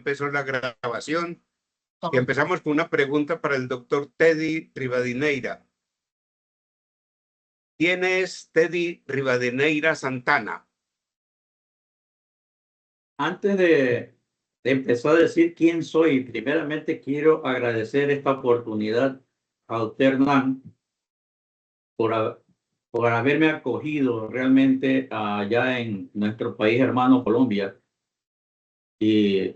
empezó la grabación. Y empezamos con una pregunta para el doctor Teddy Rivadeneira. ¿Quién es Teddy Rivadeneira Santana? Antes de empezar a decir quién soy, primeramente quiero agradecer esta oportunidad a usted, Hernán, por haberme acogido realmente allá en nuestro país hermano Colombia. Y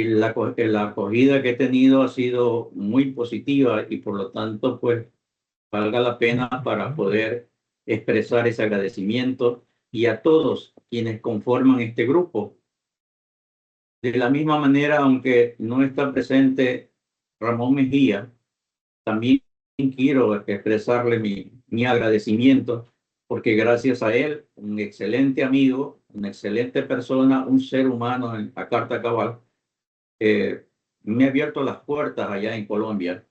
la acogida que he tenido ha sido muy positiva y por lo tanto, pues, valga la pena para poder expresar ese agradecimiento y a todos quienes conforman este grupo. De la misma manera, aunque no está presente Ramón Mejía, también quiero expresarle mi agradecimiento porque gracias a él, un excelente amigo, una excelente persona, un ser humano a carta cabal, me ha abierto las puertas allá en Colombia.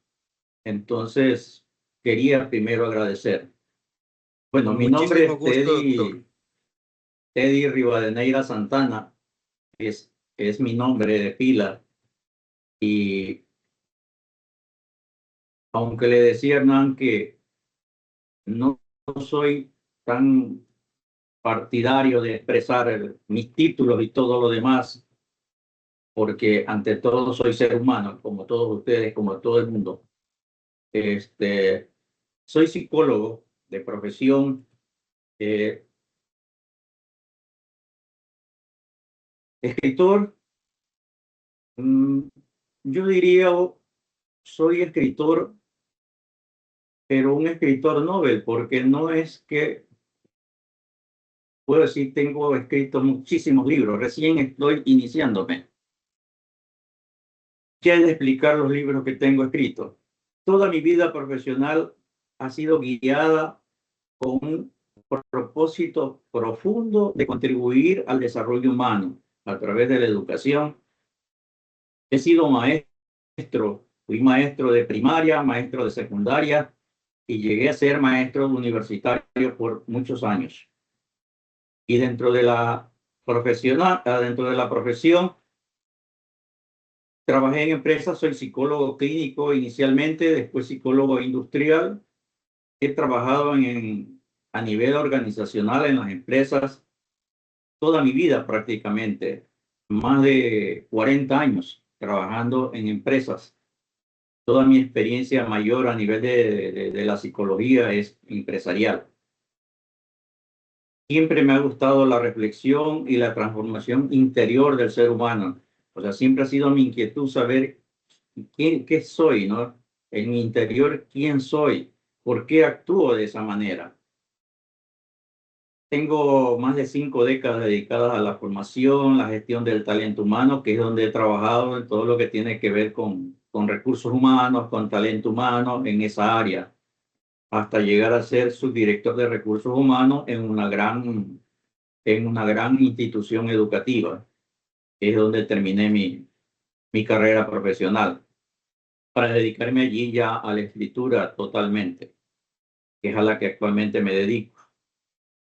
Entonces, quería primero agradecer. Bueno, Con mi nombre muchísimo es gusto, doctor. Teddy Rivadeneira Santana, es mi nombre de pila. Y aunque le decía a Hernán que no soy tan partidario de expresar mis títulos y todo lo demás, porque ante todo soy ser humano, como todos ustedes, como todo el mundo. Soy psicólogo de profesión, escritor. Yo diría, soy escritor, pero un escritor novel, porque no es que, puedo decir, tengo escrito muchísimos libros, recién estoy iniciándome. ¿Qué hay de explicar los libros que tengo escritos? Toda mi vida profesional ha sido guiada con un propósito profundo de contribuir al desarrollo humano a través de la educación. He sido maestro, fui maestro de primaria, maestro de secundaria y llegué a ser maestro universitario por muchos años. Y dentro de la profesión, trabajé en empresas, soy psicólogo clínico inicialmente, después psicólogo industrial. He trabajado a nivel organizacional en las empresas toda mi vida prácticamente, más de 40 años trabajando en empresas. Toda mi experiencia mayor a nivel de la psicología es empresarial. Siempre me ha gustado la reflexión y la transformación interior del ser humano. O sea, siempre ha sido mi inquietud saber qué soy, ¿no? En mi interior, quién soy, por qué actúo de esa manera. Tengo más de 5 décadas dedicadas a la formación, la gestión del talento humano, que es donde he trabajado en todo lo que tiene que ver con recursos humanos, con talento humano en esa área, hasta llegar a ser subdirector de recursos humanos en una gran institución educativa, que es donde terminé mi carrera profesional, para dedicarme allí ya a la escritura totalmente, que es a la que actualmente me dedico.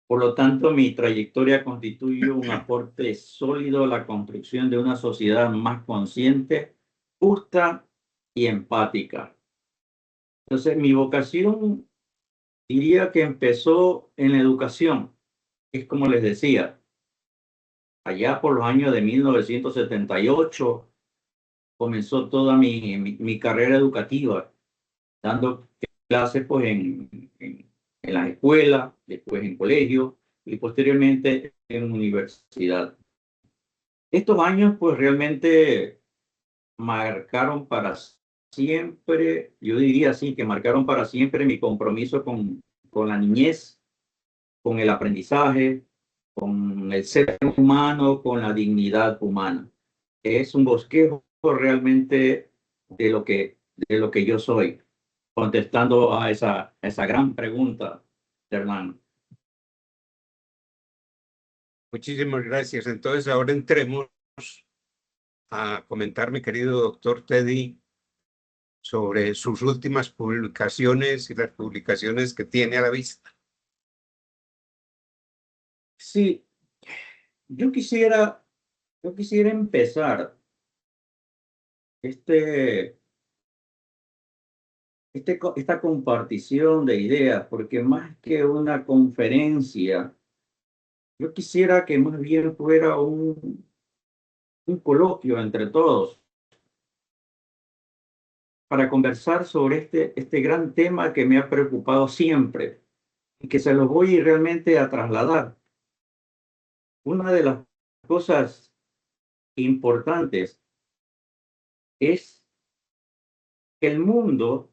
Por lo tanto, mi trayectoria constituye un aporte sólido a la construcción de una sociedad más consciente, justa y empática. Entonces, mi vocación diría que empezó en la educación. Es como les decía, allá por los años de 1978 comenzó toda mi carrera educativa, dando clases pues, en las escuelas, después en colegios y posteriormente en universidad. Estos años pues realmente marcaron para siempre, yo diría así, que marcaron para siempre mi compromiso con la niñez, con el aprendizaje, con el ser humano, con la dignidad humana. Es un bosquejo realmente de lo que yo soy, contestando a esa gran pregunta, Hernán. Muchísimas gracias. Entonces, ahora entremos a comentar, mi querido doctor Teddy, sobre sus últimas publicaciones y las publicaciones que tiene a la vista. Sí, yo quisiera Yo quisiera empezar este, esta compartición de ideas, porque más que una conferencia, yo quisiera que más bien fuera un coloquio entre todos para conversar sobre este gran tema que me ha preocupado siempre y que se los voy realmente a trasladar. Una de las cosas importantes es que el mundo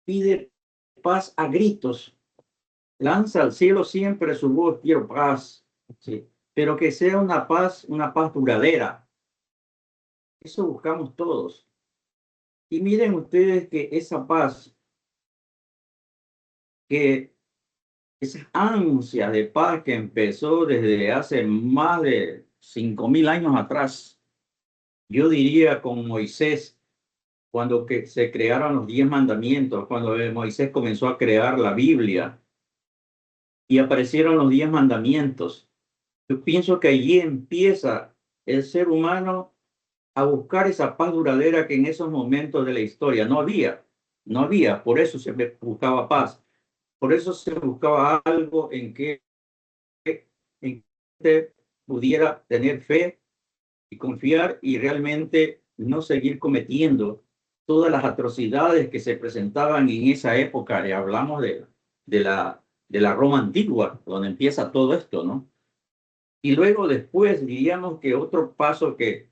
pide paz a gritos, lanza al cielo siempre su voz, quiero paz, ¿sí? Pero que sea una paz duradera. Eso buscamos todos. Y miren ustedes que esa paz, que esa ansia de paz que empezó desde hace más de 5000 años atrás, yo diría con Moisés, cuando se crearon los 10 mandamientos, cuando Moisés comenzó a crear la Biblia y aparecieron los 10 mandamientos. Yo pienso que allí empieza el ser humano a buscar esa paz duradera que en esos momentos de la historia no había, por eso se buscaba paz, por eso se buscaba algo en que usted pudiera tener fe y confiar y realmente no seguir cometiendo todas las atrocidades que se presentaban en esa época. Y hablamos de la Roma antigua, donde empieza todo esto, ¿no? Y luego después diríamos que otro paso que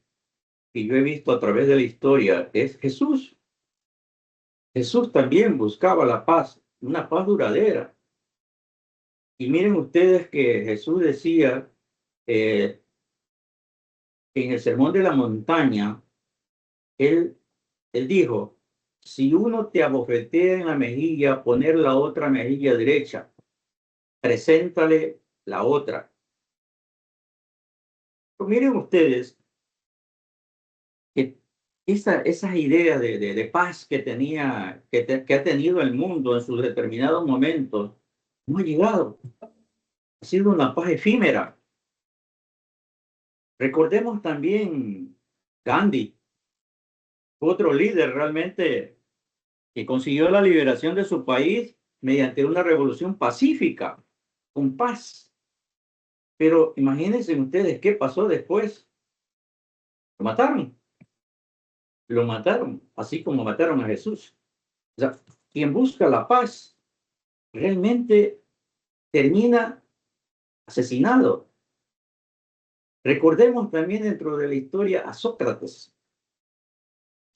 yo he visto a través de la historia es Jesús. Jesús también buscaba la paz, una paz duradera. Y miren ustedes que Jesús decía en el Sermón de la Montaña, él, él dijo, si uno te abofetea en la mejilla, poner la otra mejilla derecha, preséntale la otra. Pero miren ustedes que esas ideas de paz que tenía, que ha tenido el mundo en sus determinados momentos, no ha llegado. Ha sido una paz efímera. Recordemos también Gandhi, otro líder realmente que consiguió la liberación de su país mediante una revolución pacífica, con paz. Pero imagínense ustedes qué pasó después. Lo mataron, así como mataron a Jesús. O sea, quien busca la paz realmente termina asesinado. Recordemos también dentro de la historia a Sócrates.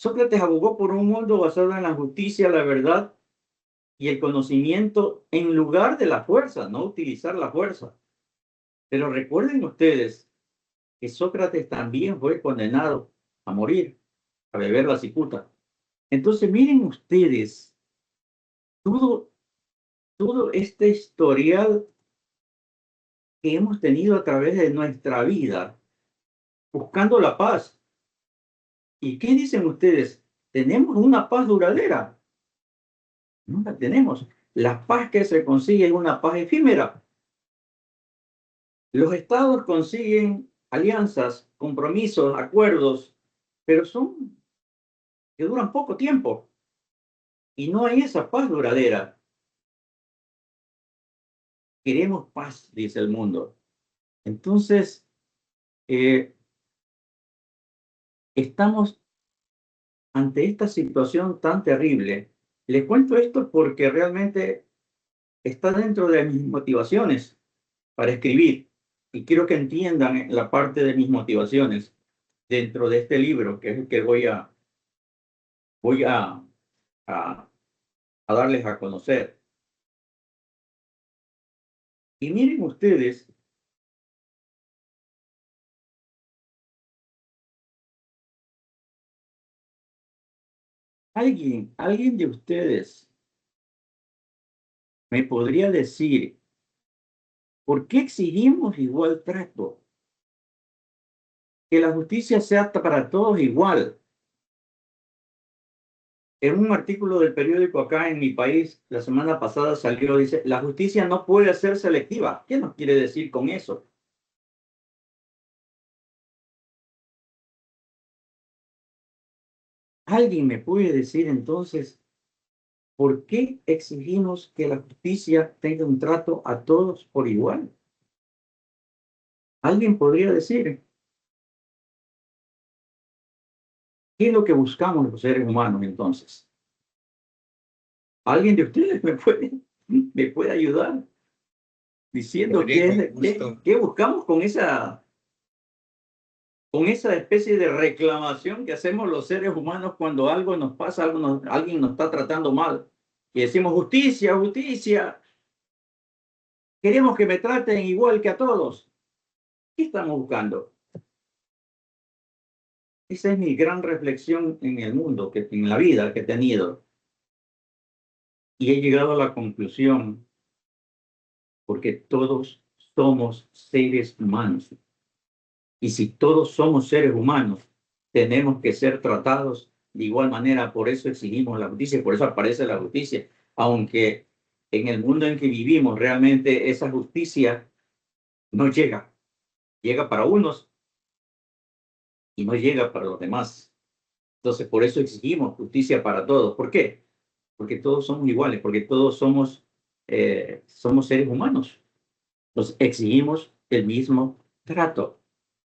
Sócrates abogó por un mundo basado en la justicia, la verdad y el conocimiento en lugar de la fuerza, no utilizar la fuerza. Pero recuerden ustedes que Sócrates también fue condenado a morir, a beber la cicuta. Entonces miren ustedes todo, todo este historial que hemos tenido a través de nuestra vida, buscando la paz. ¿Y qué dicen ustedes? ¿Tenemos una paz duradera? No la tenemos. La paz que se consigue es una paz efímera. Los estados consiguen alianzas, compromisos, acuerdos, pero son que duran poco tiempo y no hay esa paz duradera. Queremos paz, dice el mundo. Entonces, eh, estamos ante esta situación tan terrible. Les cuento esto porque realmente está dentro de mis motivaciones para escribir y quiero que entiendan la parte de mis motivaciones dentro de este libro, que es el que voy a, a darles a conocer. Y miren ustedes, alguien de ustedes me podría decir, ¿por qué exigimos igual trato? Que la justicia sea para todos igual. En un artículo del periódico acá en mi país, la semana pasada salió, dice, la justicia no puede ser selectiva. ¿Qué nos quiere decir con eso? ¿Alguien me puede decir entonces por qué exigimos que la justicia tenga un trato a todos por igual? ¿Alguien podría decir qué es lo que buscamos los seres humanos entonces? ¿Alguien de ustedes me puede ayudar diciendo Podría con gusto. qué buscamos con esa especie de reclamación que hacemos los seres humanos cuando algo nos pasa, alguien nos está tratando mal? Y decimos, justicia, justicia, queremos que me traten igual que a todos. ¿Qué estamos buscando? Esa es mi gran reflexión en el mundo, en la vida que he tenido. Y he llegado a la conclusión, porque todos somos seres humanos. Y si todos somos seres humanos, tenemos que ser tratados de igual manera. Por eso exigimos la justicia, por eso aparece la justicia. Aunque en el mundo en que vivimos realmente esa justicia no llega. Llega para unos y no llega para los demás. Entonces, por eso exigimos justicia para todos. ¿Por qué? Porque todos somos iguales, porque todos somos seres humanos. Nos exigimos el mismo trato.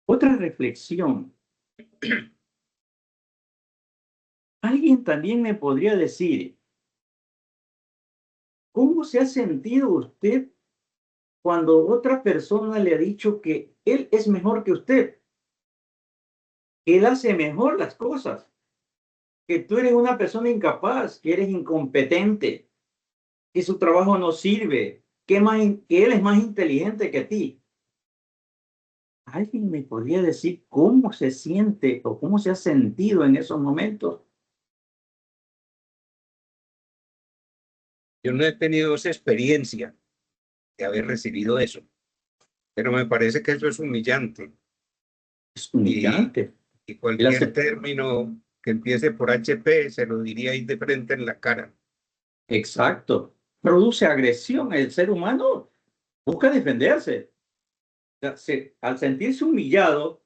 Otra reflexión. Alguien también me podría decir, ¿cómo se ha sentido usted cuando otra persona le ha dicho que él es mejor que usted? Que él hace mejor las cosas, que tú eres una persona incapaz, que eres incompetente, que su trabajo no sirve, que él es más inteligente que ti. ¿Alguien me podría decir cómo se siente o cómo se ha sentido en esos momentos? Yo no he tenido esa experiencia de haber recibido eso, pero me parece que eso es humillante. Es Y, humillante. y Él cualquier hace, término que empiece por HP se lo diría ahí de frente en la cara. exacto. Produce agresión. El ser humano busca defenderse. Al sentirse humillado,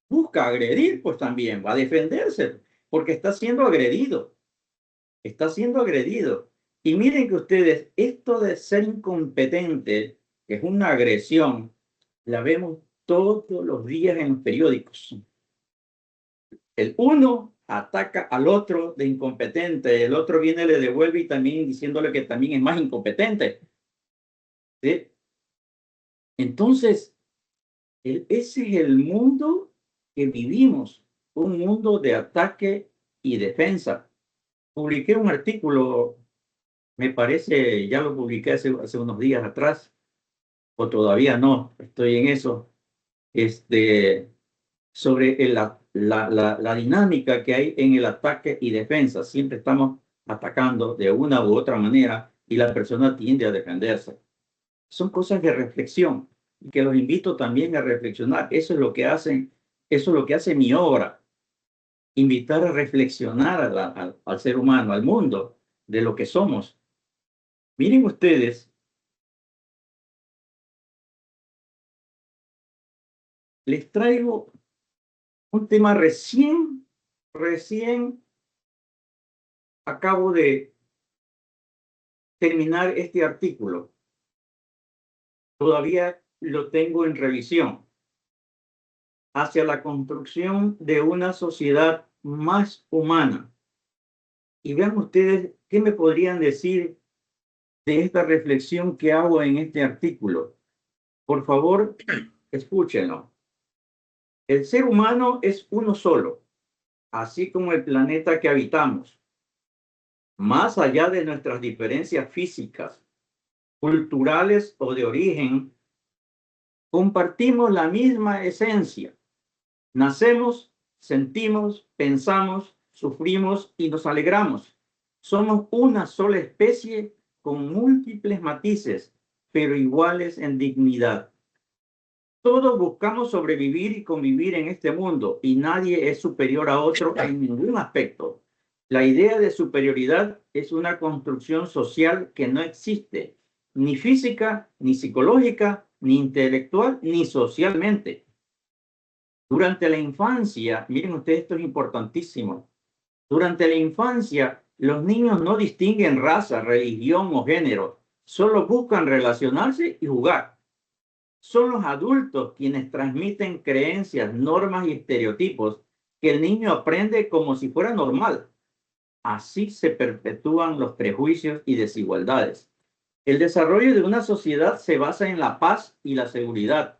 busca agredir, pues también va a defenderse, porque está siendo agredido. Está siendo agredido. Y miren que ustedes, esto de ser incompetente, que es una agresión, la vemos todos los días en los periódicos. El uno ataca al otro de incompetente, el otro viene, le devuelve y también diciéndole que también es más incompetente. ¿Sí? Entonces, ese es el mundo que vivimos, un mundo de ataque y defensa. Publiqué un artículo, me parece, ya lo publiqué hace unos días atrás, o todavía no, estoy en eso, sobre la dinámica que hay en el ataque y defensa. Siempre estamos atacando de una u otra manera y la persona tiende a defenderse. Son cosas de reflexión y que los invito también a reflexionar. Eso es lo que hace mi obra, invitar a reflexionar al ser humano, al mundo, de lo que somos. Miren ustedes, les traigo un tema recién acabo de terminar este artículo. Todavía lo tengo en revisión. Hacia la construcción de una sociedad más humana. Y vean ustedes qué me podrían decir de esta reflexión que hago en este artículo. Por favor, escúchenlo. El ser humano es uno solo, así como el planeta que habitamos. Más allá de nuestras diferencias físicas, culturales o de origen, compartimos la misma esencia. Nacemos, sentimos, pensamos, sufrimos y nos alegramos. Somos una sola especie con múltiples matices, pero iguales en dignidad. Todos buscamos sobrevivir y convivir en este mundo y nadie es superior a otro en ningún aspecto. La idea de superioridad es una construcción social que no existe, ni física, ni psicológica, ni intelectual, ni socialmente. Durante la infancia, miren ustedes, esto es importantísimo. Durante la infancia, los niños no distinguen raza, religión o género, solo buscan relacionarse y jugar. Son los adultos quienes transmiten creencias, normas y estereotipos que el niño aprende como si fuera normal. Así se perpetúan los prejuicios y desigualdades. El desarrollo de una sociedad se basa en la paz y la seguridad.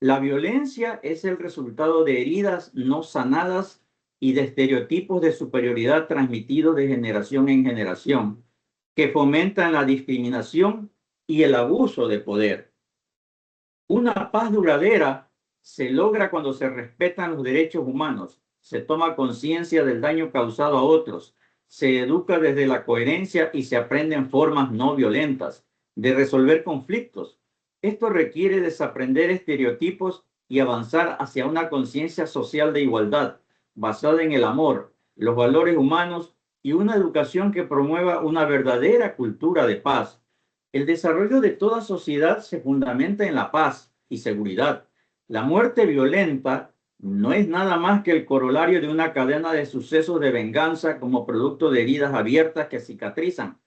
La violencia es el resultado de heridas no sanadas y de estereotipos de superioridad transmitidos de generación en generación, que fomentan la discriminación y el abuso de poder. Una paz duradera se logra cuando se respetan los derechos humanos, se toma conciencia del daño causado a otros, se educa desde la coherencia y se aprenden formas no violentas de resolver conflictos. Esto requiere desaprender estereotipos y avanzar hacia una conciencia social de igualdad, basada en el amor, los valores humanos y una educación que promueva una verdadera cultura de paz. El desarrollo de toda sociedad se fundamenta en la paz y seguridad. La muerte violenta no es nada más que el corolario de una cadena de sucesos de venganza como producto de heridas abiertas que cicatrizan,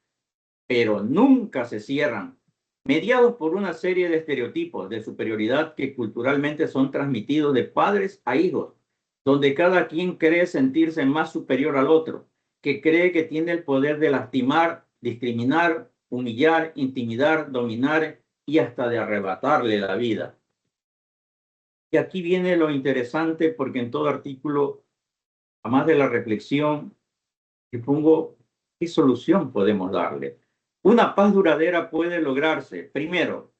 pero nunca se cierran, mediados por una serie de estereotipos de superioridad que culturalmente son transmitidos de padres a hijos, donde cada quien cree sentirse más superior al otro, que cree que tiene el poder de lastimar, discriminar, humillar, intimidar, dominar y hasta de arrebatarle la vida. Y aquí viene lo interesante porque en todo artículo, además de la reflexión, yo pongo qué solución podemos darle. Una paz duradera puede lograrse, primero,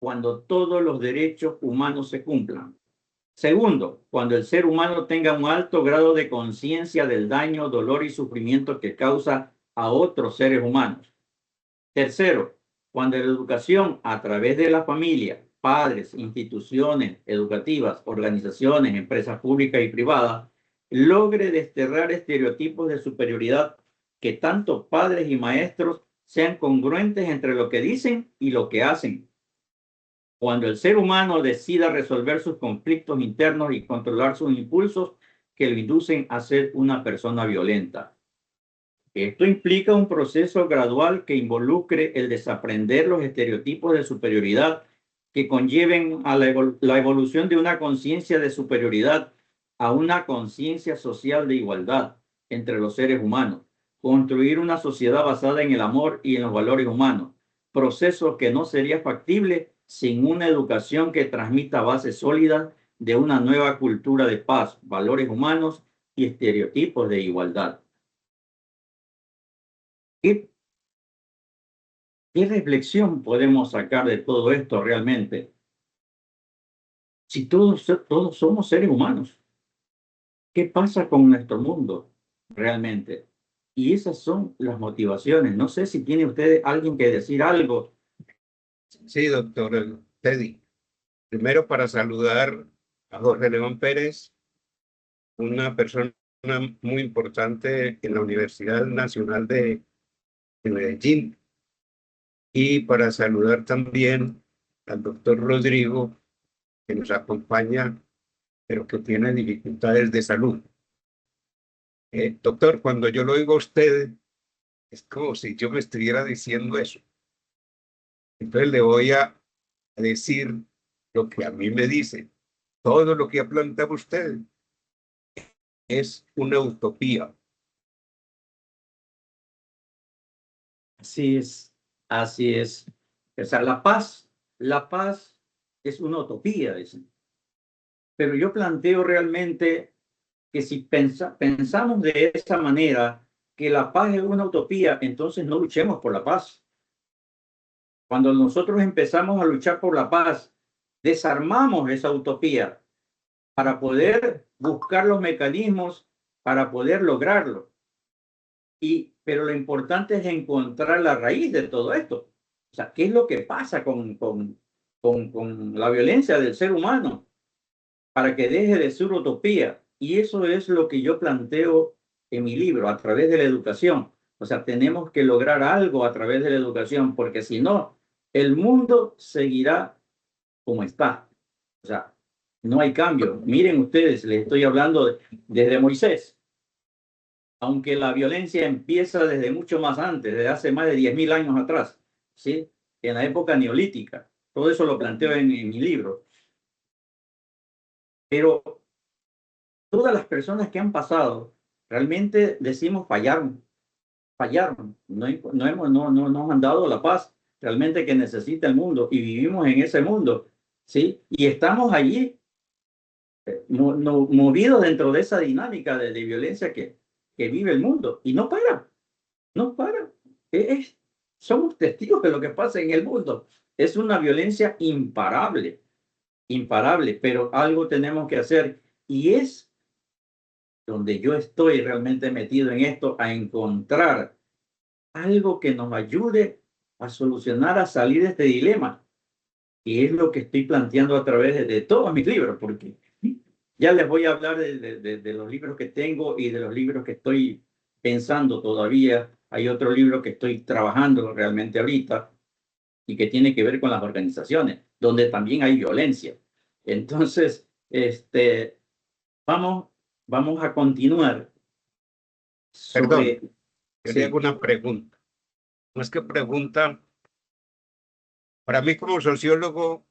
cuando todos los derechos humanos se cumplan. Segundo, cuando el ser humano tenga un alto grado de conciencia del daño, dolor y sufrimiento que causa a otros seres humanos. Tercero, cuando la educación a través de la familia, padres, instituciones educativas, organizaciones, empresas públicas y privadas, logre desterrar estereotipos de superioridad que tanto padres y maestros sean congruentes entre lo que dicen y lo que hacen. Cuando el ser humano decida resolver sus conflictos internos y controlar sus impulsos que lo inducen a ser una persona violenta. Esto implica un proceso gradual que involucre el desaprender los estereotipos de superioridad que conlleven a la evolución de una conciencia de superioridad a una conciencia social de igualdad entre los seres humanos, construir una sociedad basada en el amor y en los valores humanos, proceso que no sería factible sin una educación que transmita bases sólidas de una nueva cultura de paz, valores humanos y estereotipos de igualdad. ¿Qué, qué reflexión podemos sacar de todo esto realmente? Si todos somos seres humanos, ¿qué pasa con nuestro mundo realmente? Y esas son las motivaciones. No sé si tiene usted alguien que decir algo. Sí, doctor Teddy. Primero para saludar a Jorge León Pérez, una persona muy importante en la Universidad Nacional de Medellín, y para saludar también al doctor Rodrigo, que nos acompaña, pero que tiene dificultades de salud. Doctor, cuando yo lo oigo a usted, es como si yo me estuviera diciendo eso. Entonces le voy a decir lo que a mí me dice. Todo lo que ha planteado usted es una utopía. Así es, así es. O sea, la paz es una utopía, dicen. Pero yo planteo realmente que si pensamos de esa manera, que la paz es una utopía, entonces no luchemos por la paz. Cuando nosotros empezamos a luchar por la paz, desarmamos esa utopía para poder buscar los mecanismos para poder lograrlo. Pero lo importante es encontrar la raíz de todo esto. O sea, ¿qué es lo que pasa con la violencia del ser humano para que deje de ser utopía? Y eso es lo que yo planteo en mi libro, a través de la educación. O sea, tenemos que lograr algo a través de la educación, porque si no, el mundo seguirá como está. O sea, no hay cambio. Miren ustedes, les estoy hablando desde Moisés. aunque la violencia empieza desde mucho más antes, desde hace más de 10.000 años atrás, ¿sí? En la época neolítica. Todo eso lo planteo en mi libro. Pero todas las personas que han pasado, realmente decimos fallaron, fallaron, no nos han dado la paz realmente que necesita el mundo y vivimos en ese mundo, ¿sí? Y estamos allí movidos dentro de esa dinámica de violencia que vive el mundo y no para, no para. Somos testigos de lo que pasa en el mundo. Es una violencia imparable, imparable, pero algo tenemos que hacer y es donde yo estoy realmente metido en esto, a encontrar algo que nos ayude a solucionar, a salir de este dilema. Y es lo que estoy planteando a través de todos mis libros, porque ya les voy a hablar de los libros que tengo y de los libros que estoy pensando todavía. Hay otro libro que estoy trabajando realmente ahorita y que tiene que ver con las organizaciones, donde también hay violencia. Entonces, vamos, vamos a continuar Perdón, sobre... yo le hago Sí, una pregunta. No es que pregunta, para mí como sociólogo,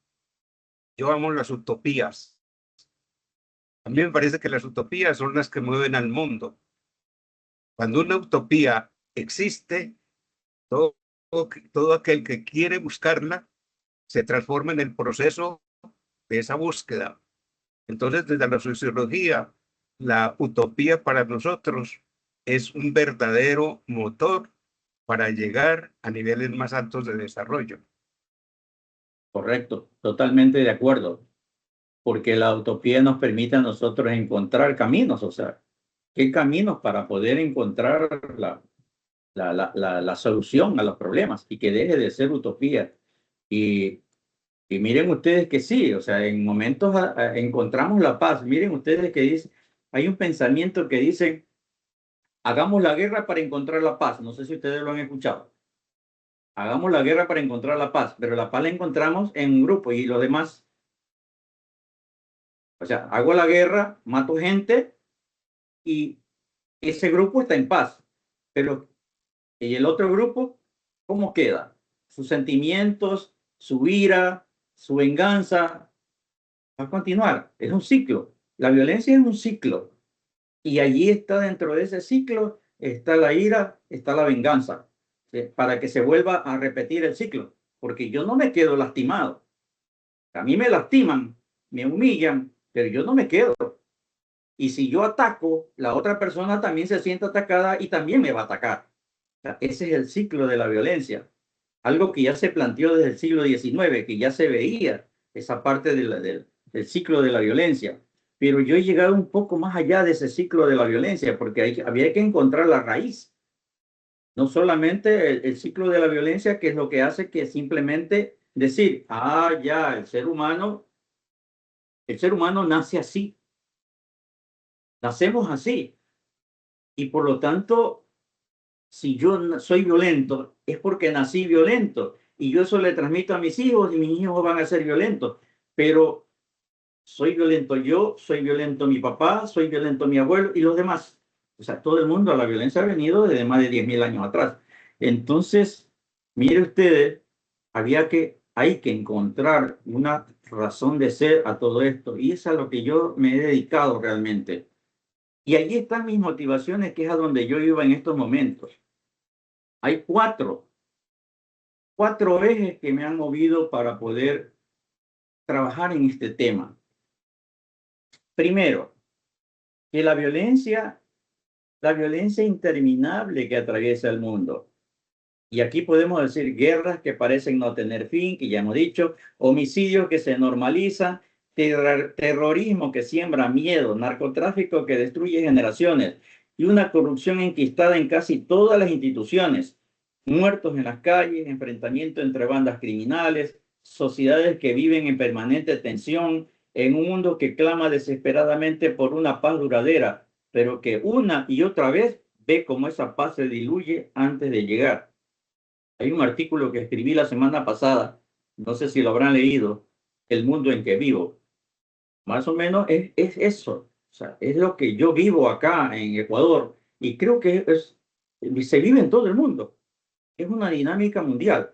yo amo las utopías. A mí me parece que las utopías son las que mueven al mundo. Cuando una utopía existe, todo, todo aquel que quiere buscarla se transforma en el proceso de esa búsqueda. Entonces, desde la sociología, la utopía para nosotros es un verdadero motor para llegar a niveles más altos de desarrollo. correcto, totalmente de acuerdo, porque la utopía nos permite a nosotros encontrar caminos, o sea, ¿qué caminos para poder encontrar la solución a los problemas y que deje de ser utopía? Y, y miren ustedes que sí, o sea, en momentos encontramos la paz. Miren ustedes que dice, hay un pensamiento que dice, hagamos la guerra para encontrar la paz. No sé si ustedes lo han escuchado. Hagamos la guerra para encontrar la paz, pero la paz la encontramos en un grupo y los demás, o sea, hago la guerra, mato gente y ese grupo está en paz, pero ¿y el otro grupo cómo queda? Sus sentimientos, su ira, su venganza, va a continuar. Es un ciclo. La violencia es un ciclo. Y allí está dentro de ese ciclo, está la ira, está la venganza, ¿sí? Para que se vuelva a repetir el ciclo. Porque yo no me quedo lastimado. A mí me lastiman, me humillan, pero yo no me quedo. Y si yo ataco, la otra persona también se siente atacada y también me va a atacar. O sea, ese es el ciclo de la violencia. Algo que ya se planteó desde el siglo XIX, que ya se veía esa parte del ciclo de la violencia. Pero yo he llegado un poco más allá de ese ciclo de la violencia, porque había que encontrar la raíz. No solamente el ciclo de la violencia, que es lo que hace que simplemente decir, ya, el ser humano nace así, nacemos así. Y por lo tanto, si yo soy violento, es porque nací violento. Y yo eso le transmito a mis hijos y mis hijos van a ser violentos. Pero soy violento yo, soy violento mi papá, soy violento mi abuelo y los demás. O sea, todo el mundo, la violencia ha venido desde más de 10.000 años atrás. Entonces, mire ustedes, hay que encontrar una razón de ser a todo esto. Y es a lo que yo me he dedicado realmente. Y allí están mis motivaciones, que es a donde yo iba en estos momentos. Hay cuatro ejes que me han movido para poder trabajar en este tema. Primero, que la violencia interminable que atraviesa el mundo. Y aquí podemos decir guerras que parecen no tener fin, que ya hemos dicho, homicidios que se normalizan, terrorismo que siembra miedo, narcotráfico que destruye generaciones y una corrupción enquistada en casi todas las instituciones, muertos en las calles, enfrentamiento entre bandas criminales, sociedades que viven en permanente tensión, en un mundo que clama desesperadamente por una paz duradera, pero que una y otra vez ve cómo esa paz se diluye antes de llegar. Hay un artículo que escribí la semana pasada, no sé si lo habrán leído, El mundo en que vivo. Más o menos es eso. O sea, es lo que yo vivo acá en Ecuador. Y creo que se vive en todo el mundo. Es una dinámica mundial.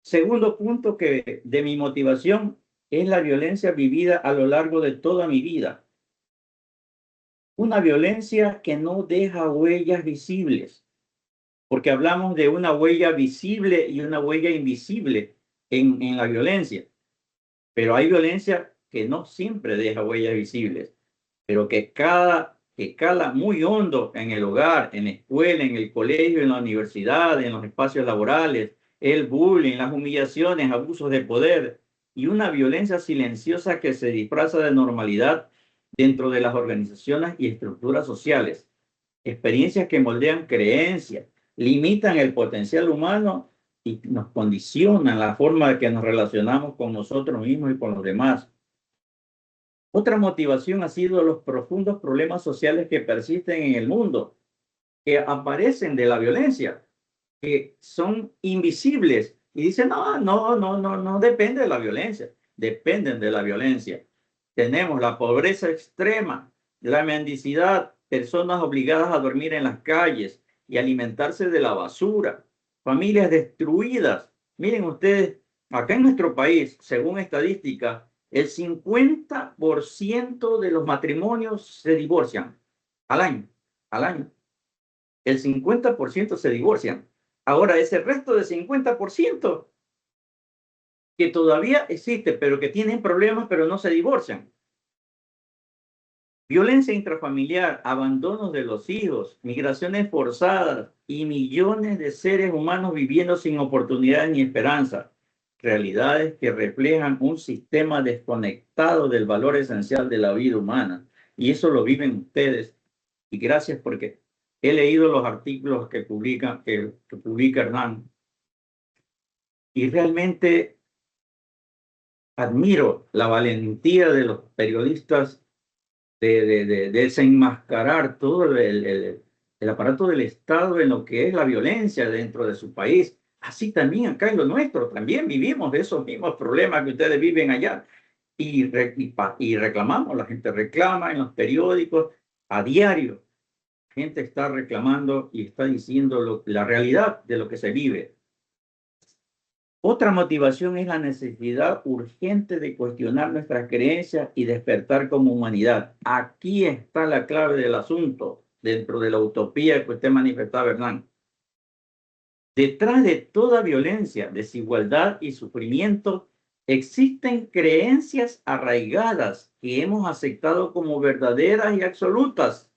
Segundo punto que de mi motivación es la violencia vivida a lo largo de toda mi vida. Una violencia que no deja huellas visibles, porque hablamos de una huella visible y una huella invisible en la violencia. Pero hay violencia que no siempre deja huellas visibles, pero que cala muy hondo en el hogar, en la escuela, en el colegio, en la universidad, en los espacios laborales, el bullying, las humillaciones, abusos de poder y una violencia silenciosa que se disfraza de normalidad dentro de las organizaciones y estructuras sociales. Experiencias que moldean creencias, limitan el potencial humano y nos condicionan la forma de que nos relacionamos con nosotros mismos y con los demás. Otra motivación ha sido los profundos problemas sociales que persisten en el mundo, que aparecen de la violencia, que son invisibles y dicen, no depende de la violencia, dependen de la violencia. Tenemos la pobreza extrema, la mendicidad, personas obligadas a dormir en las calles y alimentarse de la basura, familias destruidas. Miren ustedes, acá en nuestro país, según estadísticas, el 50% de los matrimonios se divorcian al año, al año. El 50% se divorcian. Ahora, ese resto de 50% que todavía existe, pero que tienen problemas, pero no se divorcian. Violencia intrafamiliar, abandonos de los hijos, migraciones forzadas y millones de seres humanos viviendo sin oportunidades ni esperanza. Realidades que reflejan un sistema desconectado del valor esencial de la vida humana. Y eso lo viven ustedes. Y gracias porque he leído los artículos que publica Hernán. Y realmente admiro la valentía de los periodistas de desenmascarar todo el aparato del Estado en lo que es la violencia dentro de su país. Así también acá en lo nuestro, también vivimos de esos mismos problemas que ustedes viven allá. Y reclamamos, la gente reclama en los periódicos a diario. Gente está reclamando y está diciendo la realidad de lo que se vive. Otra motivación es la necesidad urgente de cuestionar nuestras creencias y despertar como humanidad. Aquí está la clave del asunto, dentro de la utopía que usted manifestaba, Hernán. Detrás de toda violencia, desigualdad y sufrimiento, existen creencias arraigadas que hemos aceptado como verdaderas y absolutas.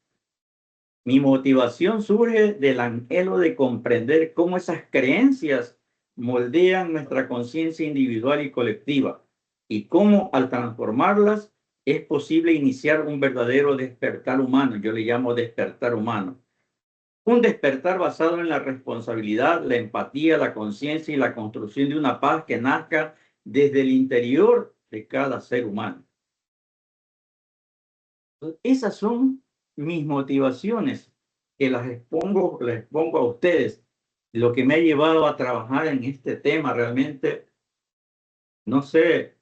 Mi motivación surge del anhelo de comprender cómo esas creencias moldean nuestra conciencia individual y colectiva y cómo al transformarlas es posible iniciar un verdadero despertar humano. Yo le llamo despertar humano. Un despertar basado en la responsabilidad, la empatía, la conciencia y la construcción de una paz que nazca desde el interior de cada ser humano. Esas son mis motivaciones que les expongo a ustedes. Lo que me ha llevado a trabajar en este tema realmente, no sé,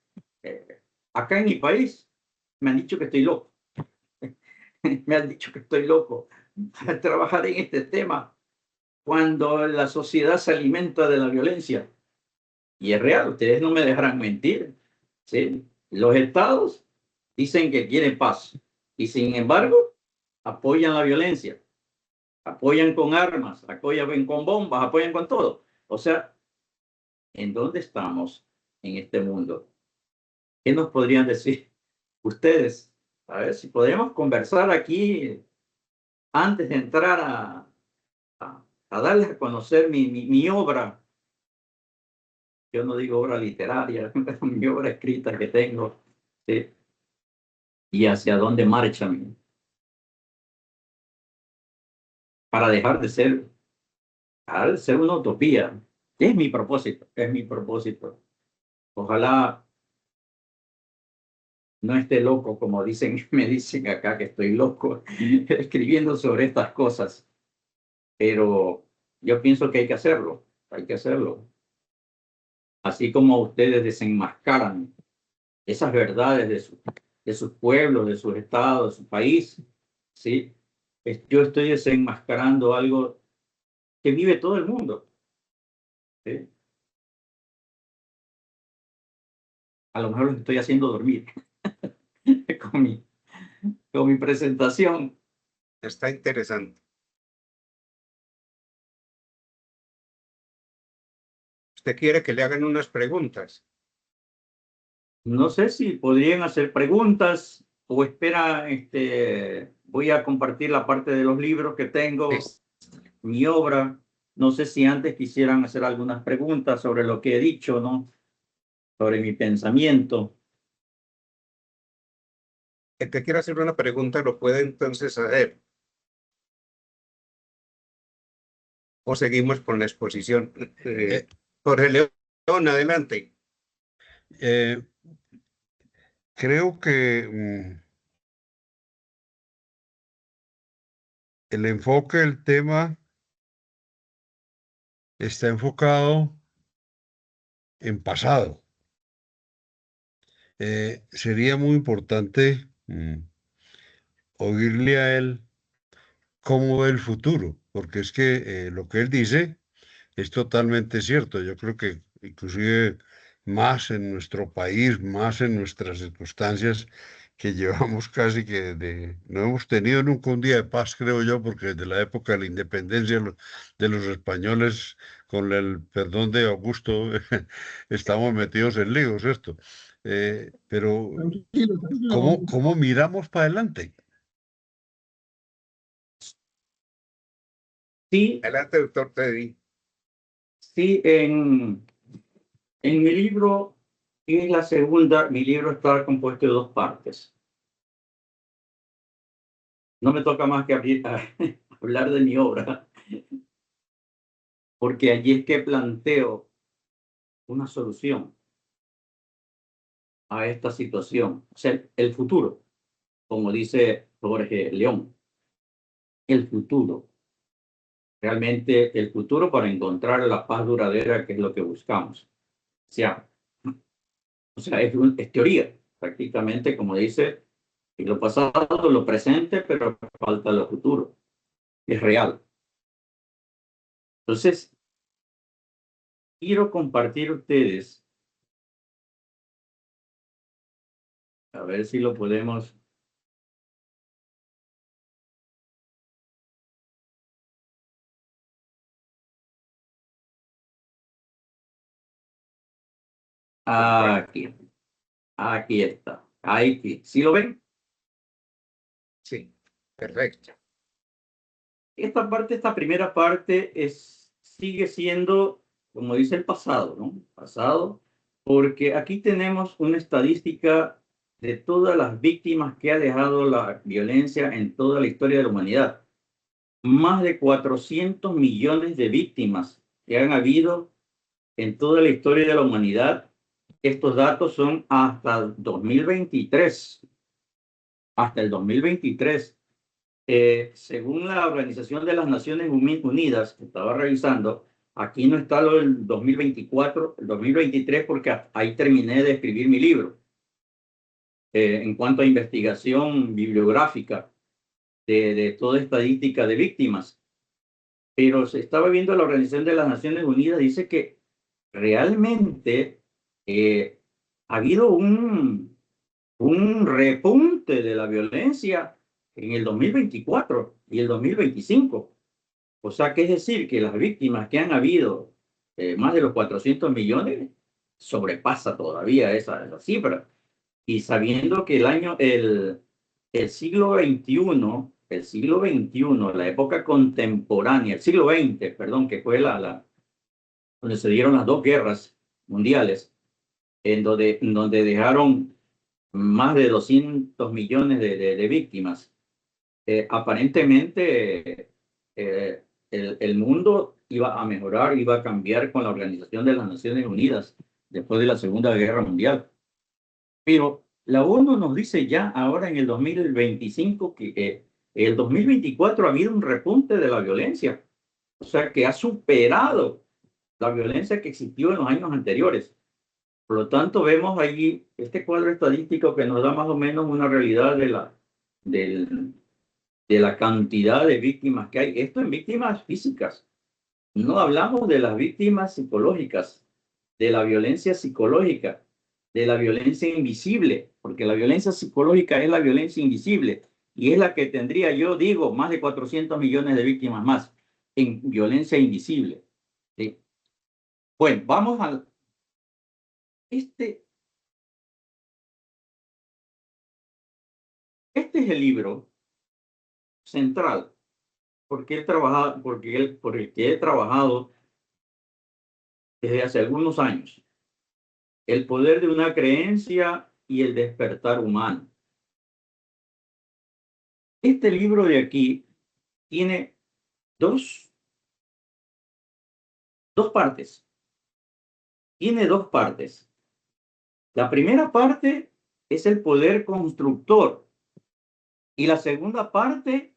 acá en mi país me han dicho que estoy loco. Me han dicho que estoy loco para trabajar en este tema cuando la sociedad se alimenta de la violencia. Y es real, ustedes no me dejarán mentir. ¿Sí? Los estados dicen que quieren paz y sin embargo apoyan la violencia, apoyan con armas, apoyan con bombas, apoyan con todo. O sea, ¿en dónde estamos en este mundo? ¿Qué nos podrían decir ustedes? A ver si podemos conversar aquí antes de entrar a darles a conocer mi obra. Yo no digo obra literaria, mi obra escrita que tengo, ¿sí? Y hacia dónde marchan para dejar de ser una utopía. Es mi propósito, es mi propósito. Ojalá no esté loco, como dicen, me dicen acá que estoy loco escribiendo sobre estas cosas, pero yo pienso que hay que hacerlo, hay que hacerlo. Así como ustedes desenmascaran esas verdades de sus pueblos, de sus estados, de su país, ¿sí? yo estoy desenmascarando algo que vive todo el mundo. ¿Sí? A lo mejor los estoy haciendo dormir con mi presentación. Está interesante. ¿Usted quiere que le hagan unas preguntas? No sé si podrían hacer preguntas o espera, voy a compartir la parte de los libros que tengo, Es- mi obra. No sé si antes quisieran hacer algunas preguntas sobre lo que he dicho, ¿no? Sobre mi pensamiento. El que quiera hacer una pregunta lo puede entonces hacer. O seguimos con la exposición. Eh, Jorge León, adelante. eh, creo que el enfoque del tema está enfocado en pasado. Sería muy importante oírle a él cómo ve el futuro, porque es que lo que él dice es totalmente cierto. Yo creo que inclusive más en nuestro país, más en nuestras circunstancias, que llevamos casi que no hemos tenido nunca un día de paz, creo yo, porque desde la época de la independencia de los españoles, con el perdón de Augusto, estamos metidos en líos, esto. Pero, Tranquilo, tranquilo. ¿cómo miramos para adelante? Sí, Adelante, doctor Teddy. sí, en mi libro, y es la segunda, mi libro está compuesto de dos partes. No me toca más que hablar de mi obra, porque allí es que planteo una solución a esta situación. O sea, el futuro, como dice Jorge León, el futuro. Realmente el futuro para encontrar la paz duradera, que es lo que buscamos. O sea, es teoría, prácticamente, como dice, y lo pasado, lo presente, pero falta lo futuro. Es real. Entonces, quiero compartir ustedes, a ver si lo podemos. Aquí, aquí está. Aquí, ¿sí lo ven? Sí, perfecto. Esta primera parte sigue siendo, como dice el pasado, ¿no? Pasado, porque aquí tenemos una estadística de todas las víctimas que ha dejado la violencia en toda la historia de la humanidad. Más de 400 millones de víctimas que han habido en toda la historia de la humanidad. Estos datos son hasta 2023. Hasta el 2023. Según la Organización de las Naciones Unidas, que estaba revisando, aquí no está lo del 2024, el 2023, porque ahí terminé de escribir mi libro. En cuanto a investigación bibliográfica de toda estadística de víctimas. Pero se estaba viendo la Organización de las Naciones Unidas, dice que realmente ha habido un repunte de la violencia en el 2024 y el 2025. O sea, que es decir, que las víctimas que han habido, más de los 400 millones, sobrepasa todavía esa cifra. Y sabiendo que el siglo XXI, la época contemporánea, el siglo XX, perdón, que fue donde se dieron las dos guerras mundiales, en donde dejaron más de 200 millones de víctimas. Aparentemente, el mundo iba a mejorar, iba a cambiar con la Organización de las Naciones Unidas después de la Segunda Guerra Mundial. Pero la ONU nos dice ya ahora en el 2025 que el 2024 ha habido un repunte de la violencia. O sea, que ha superado la violencia que existió en los años anteriores. Por lo tanto, vemos allí este cuadro estadístico que nos da más o menos una realidad del, de la cantidad de víctimas que hay. Esto en víctimas físicas. No hablamos de las víctimas psicológicas, de la violencia psicológica, de la violencia invisible, porque la violencia psicológica es la violencia invisible y es la que tendría, yo digo, más de 400 millones de víctimas más en violencia invisible. ¿Sí? Bueno, vamos al... Este es el libro central, porque por el que he trabajado desde hace algunos años. El poder de una creencia y el despertar humano. Este libro de aquí tiene dos partes. Tiene dos partes. La primera parte es el poder constructor y la segunda parte,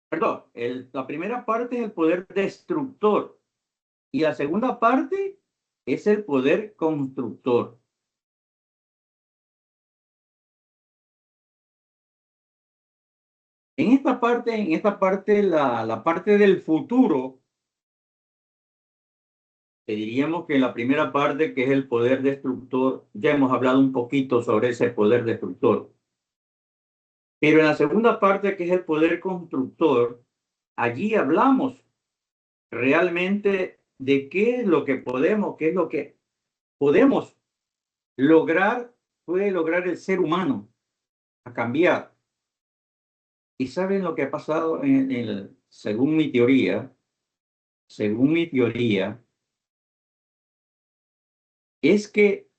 perdón, la primera parte es el poder destructor y la segunda parte es el poder constructor. En esta parte, la parte del futuro, diríamos que en la primera parte, que es el poder destructor, ya hemos hablado un poquito sobre ese poder destructor. Pero en la segunda parte, que es el poder constructor, allí hablamos realmente de qué es lo que podemos lograr, puede lograr el ser humano a cambiar. ¿Y saben lo que ha pasado según mi teoría? Según mi teoría, es que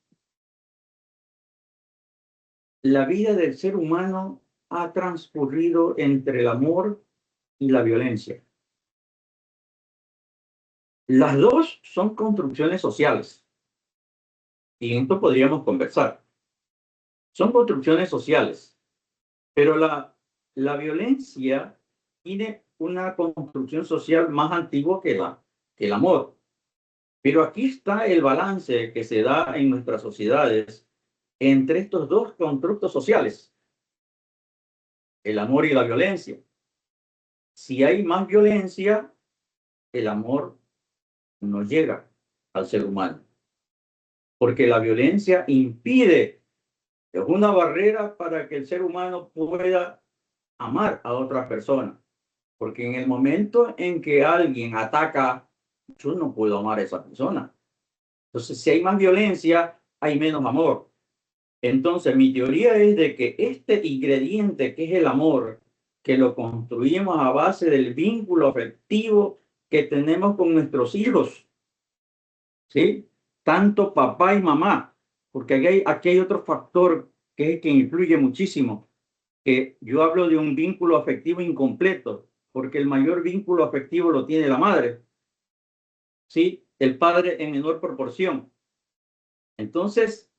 la vida del ser humano ha transcurrido entre el amor y la violencia. Las dos son construcciones sociales. Y en esto podríamos conversar. Son construcciones sociales, pero la violencia tiene una construcción social más antigua que el amor. Pero aquí está el balance que se da en nuestras sociedades entre estos dos constructos sociales, el amor y la violencia. Si hay más violencia, el amor no llega al ser humano, porque la violencia impide, es una barrera para que el ser humano pueda amar a otra persona, porque en el momento en que alguien ataca, yo no puedo amar a esa persona. Entonces, si hay más violencia, hay menos amor. Entonces, mi teoría es de que este ingrediente que es el amor, que lo construimos a base del vínculo afectivo que tenemos con nuestros hijos, ¿sí? Tanto papá y mamá, porque aquí hay otro factor que es que influye muchísimo, que yo hablo de un vínculo afectivo incompleto, porque el mayor vínculo afectivo lo tiene la madre, ¿sí? El padre en menor proporción. Entonces,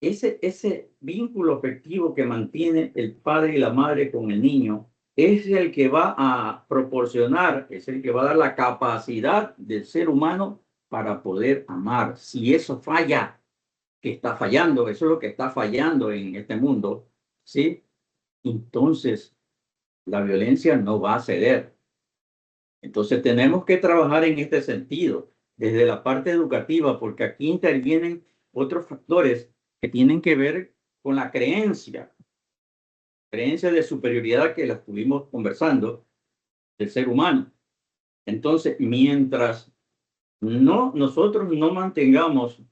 ese vínculo afectivo que mantiene el padre y la madre con el niño es el que va a proporcionar, es el que va a dar la capacidad del ser humano para poder amar. Si eso falla, que está fallando, eso es lo que está fallando en este mundo, ¿sí? Entonces la violencia no va a ceder. Entonces tenemos que trabajar en este sentido, desde la parte educativa, porque aquí intervienen otros factores que tienen que ver con la creencia de superioridad que la estuvimos conversando del ser humano. Entonces, mientras nosotros no mantengamos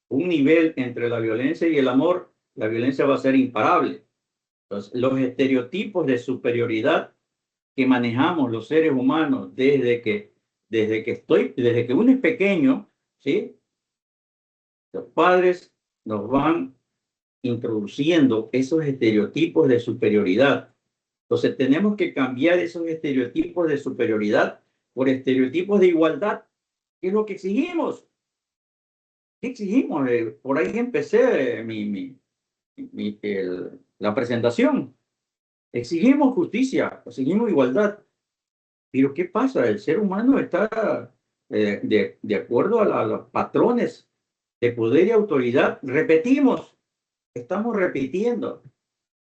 un nivel entre la violencia y el amor, la violencia va a ser imparable. Entonces, los estereotipos de superioridad que manejamos los seres humanos desde que uno es pequeño, ¿sí? Los padres nos van introduciendo esos estereotipos de superioridad. Entonces tenemos que cambiar esos estereotipos de superioridad por estereotipos de igualdad, que es lo que exigimos. ¿Qué exigimos? Por ahí empecé la presentación. Exigimos justicia, exigimos igualdad. Pero ¿qué pasa? El ser humano está de acuerdo a los patrones de poder y autoridad. Repetimos, estamos repitiendo.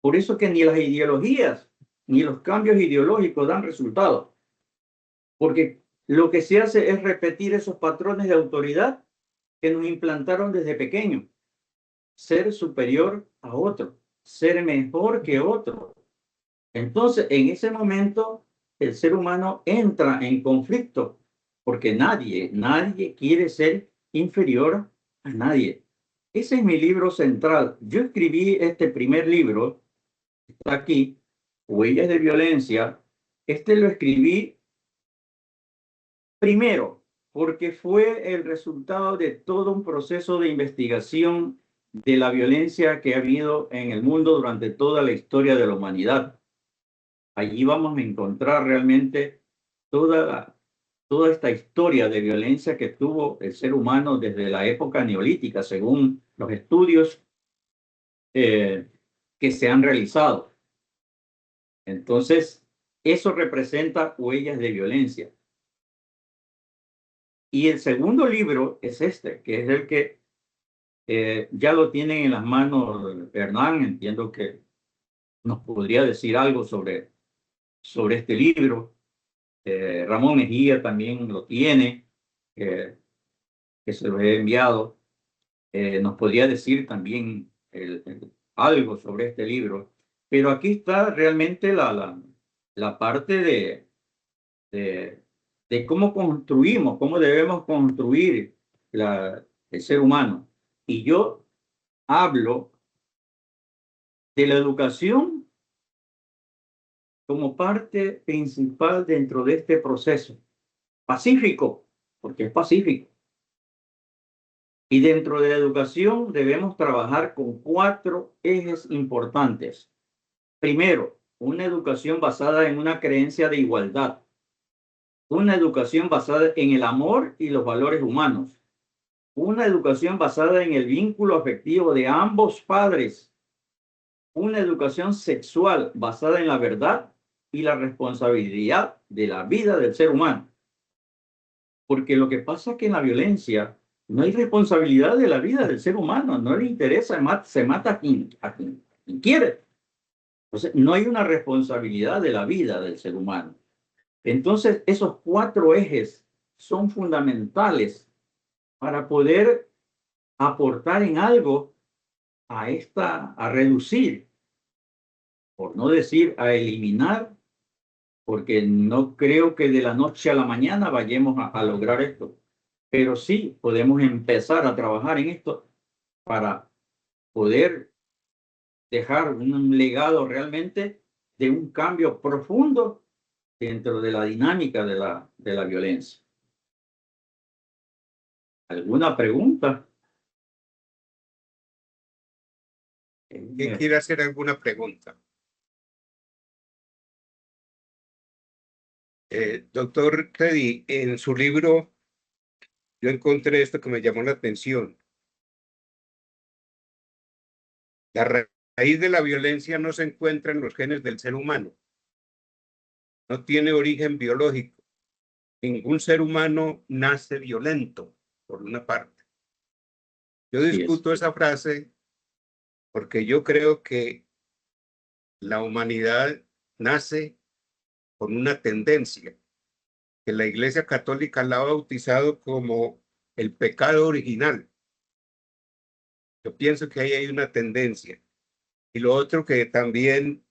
Por eso que ni las ideologías ni los cambios ideológicos dan resultado, porque lo que se hace es repetir esos patrones de autoridad que nos implantaron desde pequeño. Ser superior a otro, ser mejor que otro. Entonces, en ese momento, el ser humano entra en conflicto, porque nadie quiere ser inferior a nadie. Ese es mi libro central. Yo escribí este primer libro, está aquí, Huellas de Violencia. Este lo escribí primero, porque fue el resultado de todo un proceso de investigación de la violencia que ha habido en el mundo durante toda la historia de la humanidad. Allí vamos a encontrar realmente toda esta historia de violencia que tuvo el ser humano desde la época neolítica, según los estudios que se han realizado. Entonces, eso representa huellas de violencia. Y el segundo libro es este, que es el que ya lo tienen en las manos Hernán. Entiendo que nos podría decir algo sobre este libro. Ramón Mejía también lo tiene, que se lo he enviado. Nos podría decir también algo sobre este libro. Pero aquí está realmente la parte de cómo construimos, cómo debemos construir el ser humano. Y yo hablo de la educación como parte principal dentro de este proceso. Pacífico, porque es pacífico. Y dentro de la educación debemos trabajar con 4 ejes importantes. Primero, una educación basada en una creencia de igualdad. Una educación basada en el amor y los valores humanos. Una educación basada en el vínculo afectivo de ambos padres. Una educación sexual basada en la verdad y la responsabilidad de la vida del ser humano. Porque lo que pasa es que en la violencia no hay responsabilidad de la vida del ser humano, no le interesa, se mata a quien quiere. Entonces, no hay una responsabilidad de la vida del ser humano. Entonces, esos 4 ejes son fundamentales para poder aportar en algo a reducir, por no decir a eliminar, porque no creo que de la noche a la mañana vayamos a lograr esto, pero sí podemos empezar a trabajar en esto para poder dejar un legado realmente de un cambio profundo dentro de la dinámica de la violencia. ¿Alguna pregunta? ¿Quién quiere hacer alguna pregunta? Doctor Teddy, en su libro yo encontré esto que me llamó la atención. La raíz de la violencia no se encuentra en los genes del ser humano. No tiene origen biológico. Ningún ser humano nace violento, por una parte. Yo discuto esa frase porque yo creo que la humanidad nace con una tendencia, que la Iglesia Católica la ha bautizado como el pecado original. Yo pienso que ahí hay una tendencia. Y lo otro que también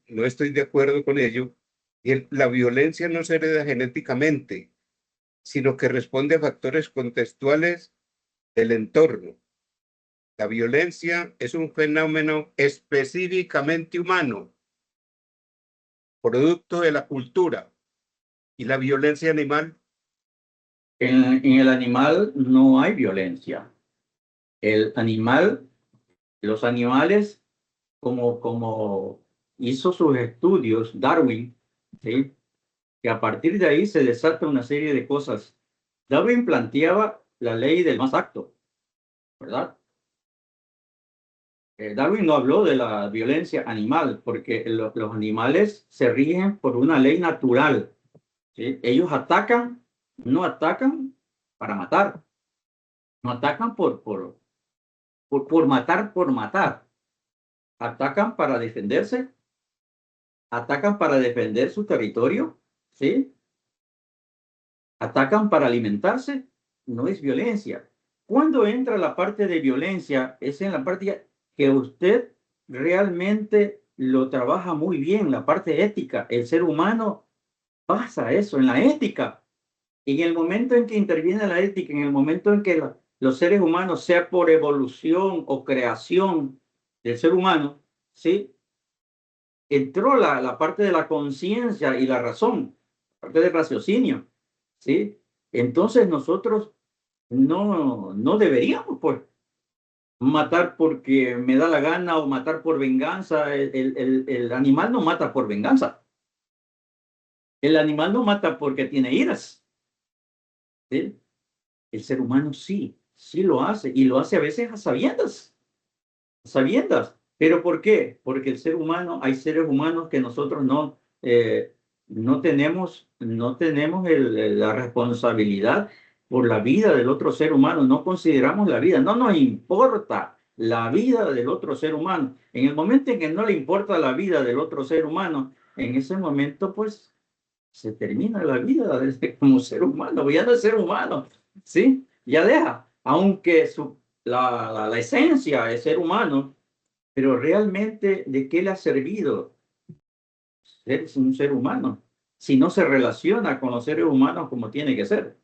no estoy de acuerdo con ello, la violencia no se hereda genéticamente, sino que responde a factores contextuales del entorno. La violencia es un fenómeno específicamente humano, producto de la cultura. Y la violencia animal. En el animal no hay violencia. Los animales, como hizo sus estudios Darwin, ¿sí?, que a partir de ahí se desata una serie de cosas. Darwin planteaba la ley del más apto, ¿verdad? Darwin no habló de la violencia animal, porque los animales se rigen por una ley natural, ¿sí? Ellos no atacan para matar, no atacan por matar, atacan para defenderse atacan para defender su territorio, ¿sí? Atacan para alimentarse, no es violencia. Cuando entra la parte de violencia, es en la parte que usted realmente lo trabaja muy bien, la parte ética. El ser humano pasa eso en la ética. Y en el momento en que interviene la ética, en el momento en que los seres humanos, sea por evolución o creación del ser humano, ¿sí? Entró la parte de la conciencia y la razón, parte del raciocinio, ¿sí? Entonces nosotros no deberíamos, pues, matar porque me da la gana o matar por venganza. El animal no mata por venganza. El animal no mata porque tiene iras, ¿sí? El ser humano sí lo hace, y lo hace a veces a sabiendas, sabiendas. ¿Pero por qué? Porque el ser humano, hay seres humanos que nosotros no tenemos la responsabilidad por la vida del otro ser humano, no consideramos la vida, no nos importa la vida del otro ser humano. En el momento en que no le importa la vida del otro ser humano, en ese momento, pues, se termina la vida como ser humano, ya no es ser humano, ¿sí? Ya deja, aunque la esencia es ser humano, pero realmente, ¿de qué le ha servido ser un ser humano si no se relaciona con los seres humanos como tiene que ser?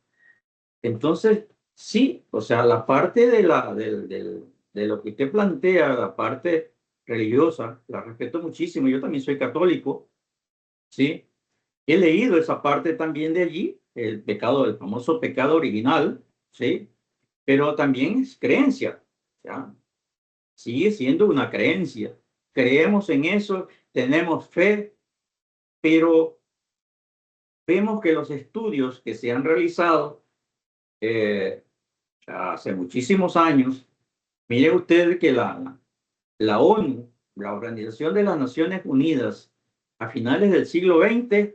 Entonces, sí, o sea, la parte de lo que usted plantea, la parte religiosa, la respeto muchísimo. Yo también soy católico, ¿sí? He leído esa parte también de allí, el pecado, el famoso pecado original, ¿sí? Pero también es creencia, ¿ya? Sigue siendo una creencia. Creemos en eso, tenemos fe, pero vemos que los estudios que se han realizado eh, hace muchísimos años, mire usted que la ONU, la Organización de las Naciones Unidas, a finales del siglo XX,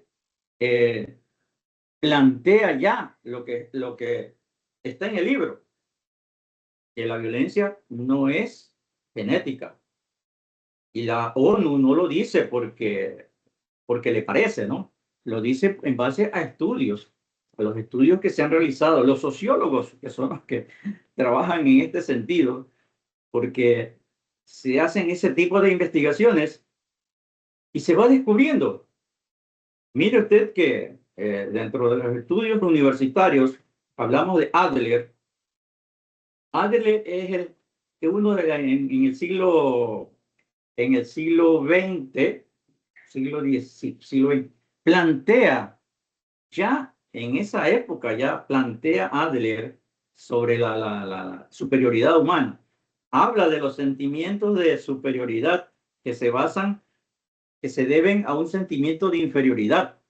plantea ya lo que está en el libro, que la violencia no es genética. Y la ONU no lo dice porque le parece, ¿no? Lo dice en base a estudios, a los estudios que se han realizado, los sociólogos, que son los que trabajan en este sentido, porque se hacen ese tipo de investigaciones y se va descubriendo. Mire usted que dentro de los estudios universitarios hablamos de Adler. Adler es uno en el siglo XX, siglo XX, plantea, ya en esa época, ya plantea Adler sobre la superioridad humana. Habla de los sentimientos de superioridad que que se deben a un sentimiento de inferioridad,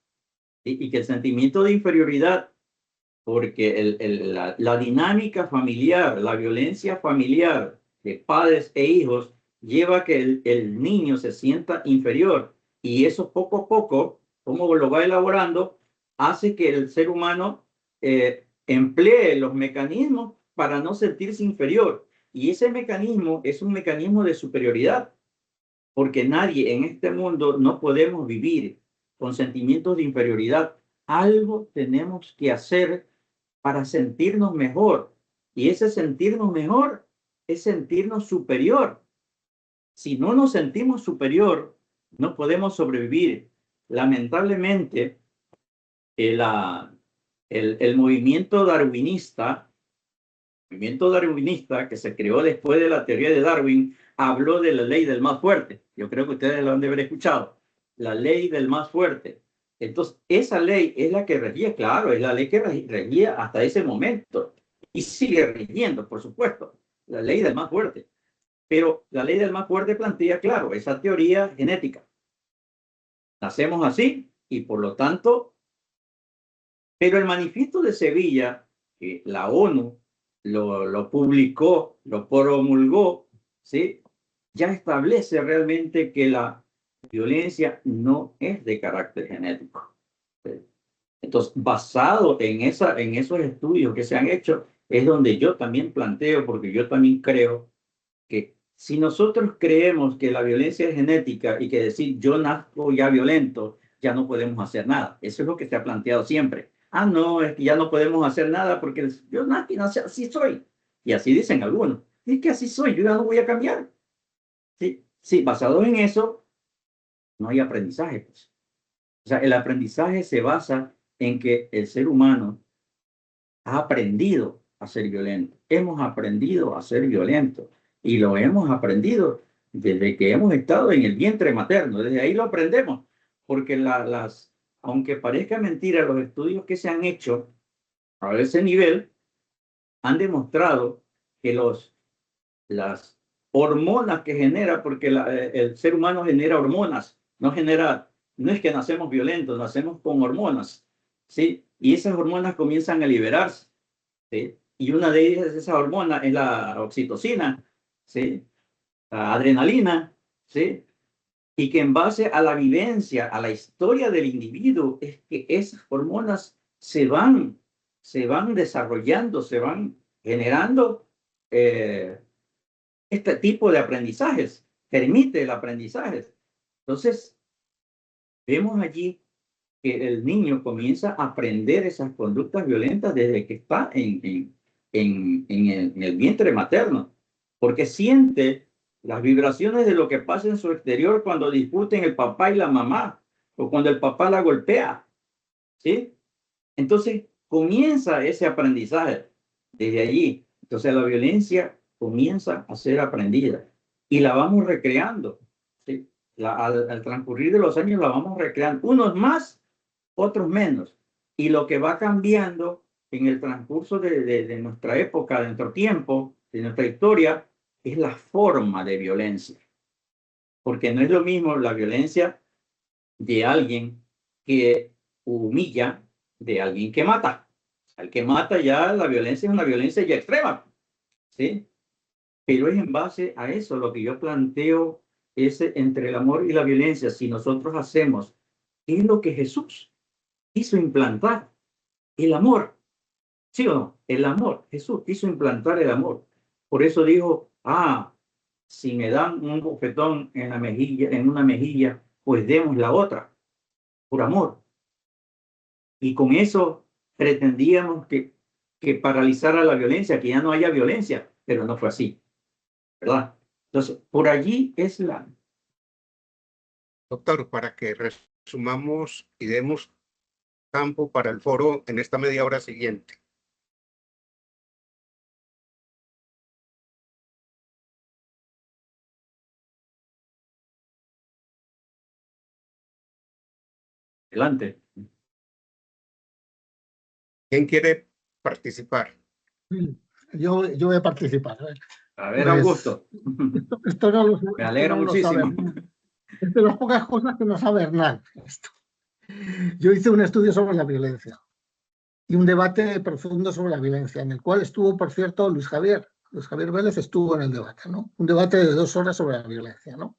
y que el sentimiento de inferioridad, porque la dinámica familiar, la violencia familiar de padres e hijos lleva a que el niño se sienta inferior, y eso poco a poco, como lo va elaborando, hace que el ser humano emplee los mecanismos para no sentirse inferior. Y ese mecanismo es un mecanismo de superioridad, porque nadie en este mundo no podemos vivir con sentimientos de inferioridad. Algo tenemos que hacer para sentirnos mejor. Y ese sentirnos mejor es sentirnos superior. Si no nos sentimos superior, no podemos sobrevivir. Lamentablemente, el, el movimiento darwinista que se creó después de la teoría de Darwin, habló de la ley del más fuerte. Yo creo que ustedes lo han de haber escuchado. La ley del más fuerte. Entonces, esa ley es la que regía, claro, es la ley que regía hasta ese momento. Y sigue rigiendo, por supuesto, la ley del más fuerte. Pero la ley del más fuerte plantea, claro, esa teoría genética. Nacemos así y por lo tanto, pero el manifiesto de Sevilla, que la ONU lo publicó, lo promulgó, ¿sí? Ya establece realmente que la violencia no es de carácter genético. Entonces, basado en esos estudios que se han hecho, es donde yo también planteo, porque yo también creo que Si nosotros creemos que la violencia es genética y que decir yo nazco ya violento, ya no podemos hacer nada. Eso es lo que se ha planteado siempre. Ah, no, es que ya no podemos hacer nada porque yo nací, así soy. Y así dicen algunos. Es que así soy, yo ya no voy a cambiar. Sí, sí, basado en eso, no hay aprendizaje, pues. O sea, el aprendizaje se basa en que el ser humano ha aprendido a ser violento. Hemos aprendido a ser violentos y lo hemos aprendido desde que hemos estado en el vientre materno. Desde ahí lo aprendemos, porque aunque parezca mentira, los estudios que se han hecho a ese nivel han demostrado que las hormonas que genera, porque el ser humano genera hormonas, no es que nacemos violentos, nacemos con hormonas, ¿sí? Y esas hormonas comienzan a liberarse, ¿sí? Y una de ellas, esa hormona, es la oxitocina, ¿sí? La adrenalina, ¿sí? Y que en base a la vivencia, a la historia del individuo, es que esas hormonas se van desarrollando, se van generando este tipo de aprendizajes, permite el aprendizaje. Entonces, vemos allí que el niño comienza a aprender esas conductas violentas desde que está en el vientre materno, porque siente las vibraciones de lo que pasa en su exterior cuando discuten el papá y la mamá, o cuando el papá la golpea, ¿sí? Entonces, comienza ese aprendizaje desde allí. Entonces, la violencia comienza a ser aprendida y la vamos recreando, ¿sí? Al transcurrir de los años la vamos recreando, unos más, otros menos. Y lo que va cambiando en el transcurso de nuestra época, de nuestro tiempo, de nuestra historia, es la forma de violencia. Porque no es lo mismo la violencia de alguien que humilla de alguien que mata. Al que mata ya la violencia es una violencia ya extrema, ¿sí? Pero es en base a eso lo que yo planteo, ese entre el amor y la violencia. Si nosotros hacemos, ¿qué es lo que Jesús quiso implantar? El amor, ¿sí o no? El amor. Jesús quiso implantar el amor. Por eso dijo, si me dan un bofetón en la mejilla, en una mejilla, pues demos la otra, por amor. Y con eso pretendíamos que paralizara la violencia, que ya no haya violencia, pero no fue así, ¿verdad? Entonces, por allí es la... Doctor, para que resumamos y demos campo para el foro en esta media hora siguiente. Adelante. ¿Quién quiere participar? Yo voy a participar. A ver, Pues, Augusto. Esto no lo, Me alegra muchísimo. Es de las pocas cosas que no sabe Hernán. Esto. Yo hice un estudio sobre la violencia y un debate profundo sobre la violencia, en el cual estuvo, por cierto, Luis Javier Vélez estuvo en el debate, ¿no? Un debate de 2 horas sobre la violencia, ¿no?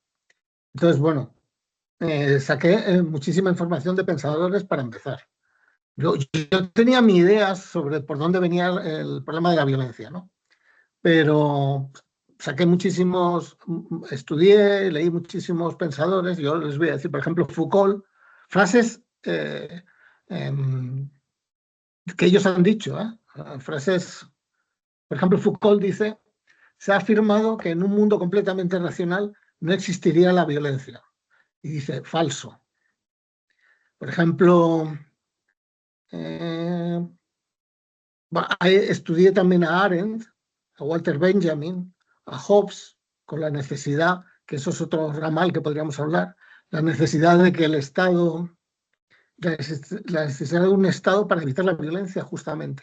Entonces, bueno, saqué muchísima información de pensadores para empezar. Yo tenía mis ideas sobre por dónde venía el problema de la violencia, ¿no? Pero saqué muchísimos, estudié, leí muchísimos pensadores. Yo les voy a decir, por ejemplo, Foucault, frases que ellos han dicho, frases, por ejemplo, Foucault dice, se ha afirmado que en un mundo completamente racional no existiría la violencia. Y dice, falso. Por ejemplo, estudié también a Arendt, a Walter Benjamin, a Hobbes, con la necesidad, que eso es otro ramal que podríamos hablar, la necesidad de que el Estado, la necesidad de un Estado para evitar la violencia, justamente.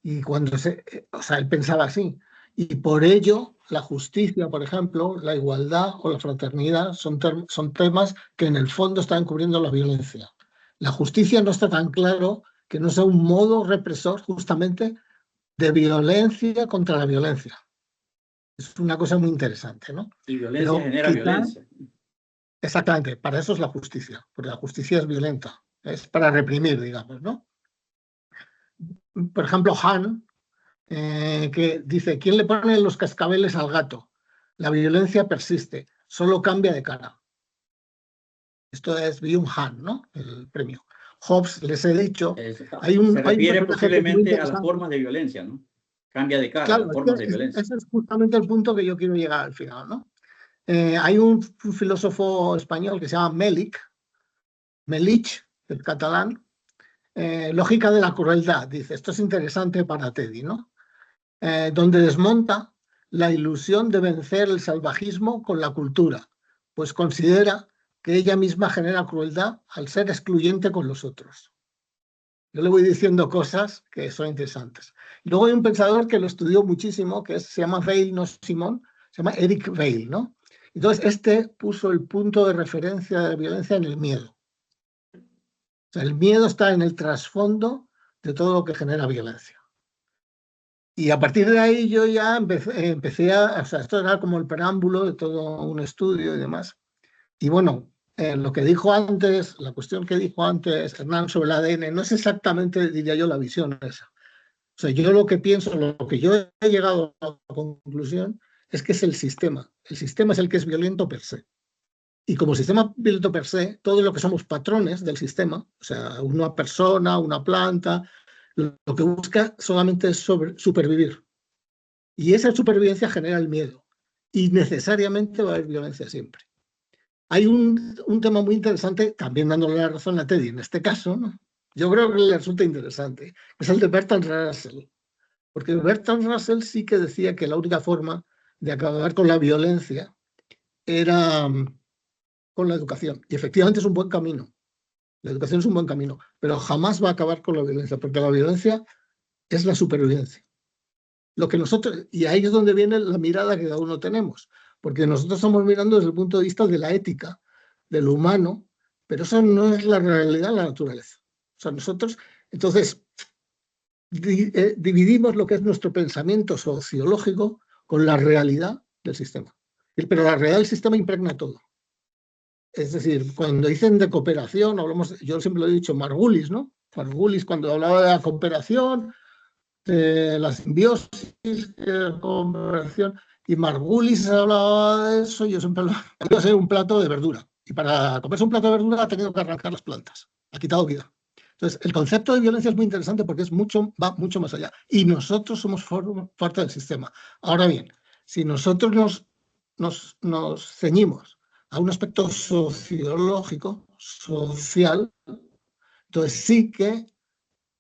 Y cuando él pensaba así. Y por ello, la justicia, por ejemplo, la igualdad o la fraternidad son temas que en el fondo están cubriendo la violencia. La justicia no está tan claro que no sea un modo represor justamente de violencia contra la violencia. Es una cosa muy interesante, ¿no? Y violencia genera violencia. Exactamente, para eso es la justicia, porque la justicia es violenta, es para reprimir, digamos, ¿no? Por ejemplo, Hahn, que dice, ¿quién le pone los cascabeles al gato? La violencia persiste, solo cambia de cara. Esto es Byung-Han, ¿no? El premio. Hobbes, les he dicho, hay un se refiere personaje que es muy posiblemente a las interesante. formas de violencia, ¿no? Cambia de cara, Claro, las formas de violencia. ese es justamente el punto que yo quiero llegar al final, ¿no? Hay un filósofo español que se llama Melich, el catalán, lógica de la crueldad, dice, esto es interesante para Teddy, ¿no? Donde desmonta la ilusión de vencer el salvajismo con la cultura, pues considera que ella misma genera crueldad al ser excluyente con los otros. Yo le voy diciendo cosas que son interesantes. Luego hay un pensador que lo estudió muchísimo, que se llama Weil, no Simón, se llama Eric Weil, ¿no? Entonces, este puso el punto de referencia de la violencia en el miedo. O sea, el miedo está en el trasfondo de todo lo que genera violencia. Y a partir de ahí yo ya empecé a, o sea, esto era como el preámbulo de todo un estudio y demás. Y bueno, lo que dijo antes, la cuestión que dijo antes Hernán sobre el ADN, no es exactamente, diría yo, la visión esa. O sea, yo lo que pienso, lo que yo he llegado a la conclusión es que es el sistema. El sistema es el que es violento per se. Y como sistema violento per se, todo lo que somos patrones del sistema, o sea, una persona, una planta, lo que busca solamente es supervivir. Y esa supervivencia genera el miedo. Y necesariamente va a haber violencia siempre. Hay un tema muy interesante, también dándole la razón a Teddy en este caso, ¿no? Yo creo que le resulta interesante, es el de Bertrand Russell. Porque Bertrand Russell sí que decía que la única forma de acabar con la violencia era con la educación. Y efectivamente es un buen camino. La educación es un buen camino, pero jamás va a acabar con la violencia, porque la violencia es la supervivencia. Lo que nosotros, y ahí es donde viene la mirada que cada uno tenemos, porque nosotros estamos mirando desde el punto de vista de la ética, de lo humano, pero eso no es la realidad de la naturaleza. O sea, nosotros, entonces, dividimos lo que es nuestro pensamiento sociológico con la realidad del sistema. Pero la realidad del sistema impregna todo. Es decir, cuando dicen de cooperación, hablamos, yo siempre lo he dicho, Margulis, ¿no? Margulis, cuando hablaba de la cooperación, de la simbiosis, de la cooperación, y Margulis hablaba de eso, yo siempre lo iba a ser un plato de verdura. Y para comerse un plato de verdura ha tenido que arrancar las plantas, ha quitado vida. Entonces, el concepto de violencia es muy interesante porque va mucho más allá. Y nosotros somos parte del sistema. Ahora bien, si nosotros nos ceñimos a un aspecto sociológico, social, entonces sí que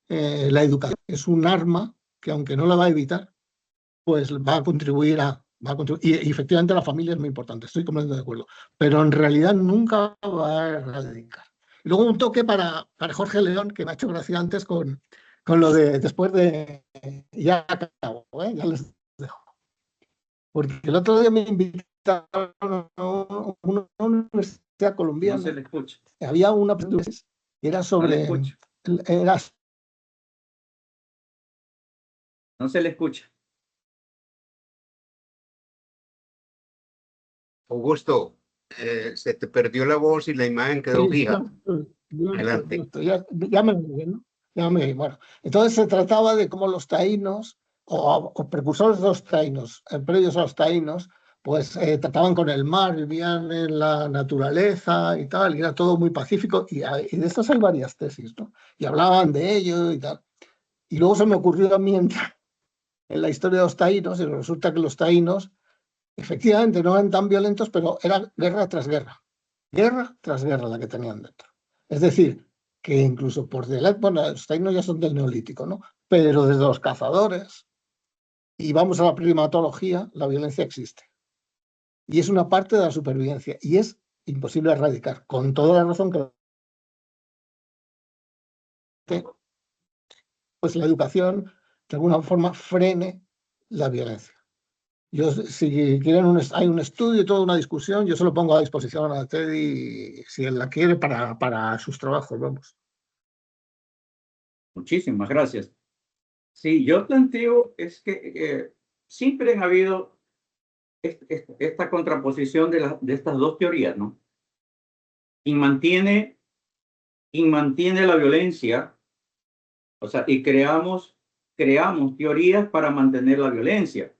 la educación es un arma que, aunque no la va a evitar, pues va a contribuir y efectivamente la familia es muy importante, estoy completamente de acuerdo, pero en realidad nunca va a erradicar. Y luego un toque para Jorge León, que me ha hecho gracia antes con lo de después de... Ya acabo, ya les dejo. Porque el otro día me invitaron a una universidad colombiana. No se le escucha. Había una presentación que era sobre... No se le escucha. Augusto, se te perdió la voz y la imagen quedó fija. Adelante. Ya me oí, ¿no? Ya me oí. Bueno, entonces se trataba de cómo los taínos o precursores de los taínos, previos a los taínos, pues trataban con el mar, vivían en la naturaleza y tal, y era todo muy pacífico, y de estas hay varias tesis, ¿no? Y hablaban de ello y tal. Y luego se me ocurrió a mí entrar en la historia de los taínos, y resulta que los taínos efectivamente no eran tan violentos, pero era guerra tras guerra la que tenían dentro. Es decir, que incluso por delante, bueno, los taínos ya son del neolítico, ¿no? Pero desde los cazadores y vamos a la primatología, la violencia existe. Y es una parte de la supervivencia y es imposible erradicar, con toda la razón que pues la educación de alguna forma frene la violencia. Yo, si quieren, hay un estudio y toda una discusión, yo se lo pongo a disposición a Teddy si él la quiere para sus trabajos, vamos. Muchísimas gracias. Sí, yo planteo es que siempre ha habido esta contraposición de estas dos teorías, ¿no? Y mantiene la violencia, o sea, y creamos teorías para mantener la violencia.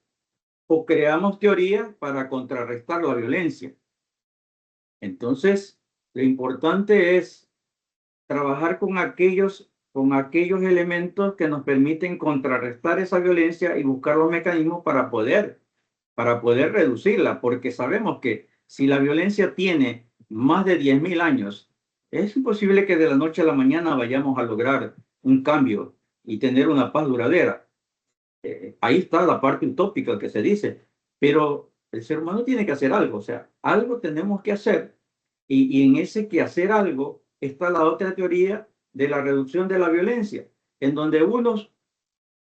o creamos teorías para contrarrestar la violencia. Entonces, lo importante es trabajar con aquellos elementos que nos permiten contrarrestar esa violencia y buscar los mecanismos para poder reducirla, porque sabemos que si la violencia tiene más de 10.000 años, es imposible que de la noche a la mañana vayamos a lograr un cambio y tener una paz duradera. Ahí está la parte utópica que se dice, pero el ser humano tiene que hacer algo, o sea, algo tenemos que hacer, y en ese que hacer algo está la otra teoría de la reducción de la violencia, en donde unos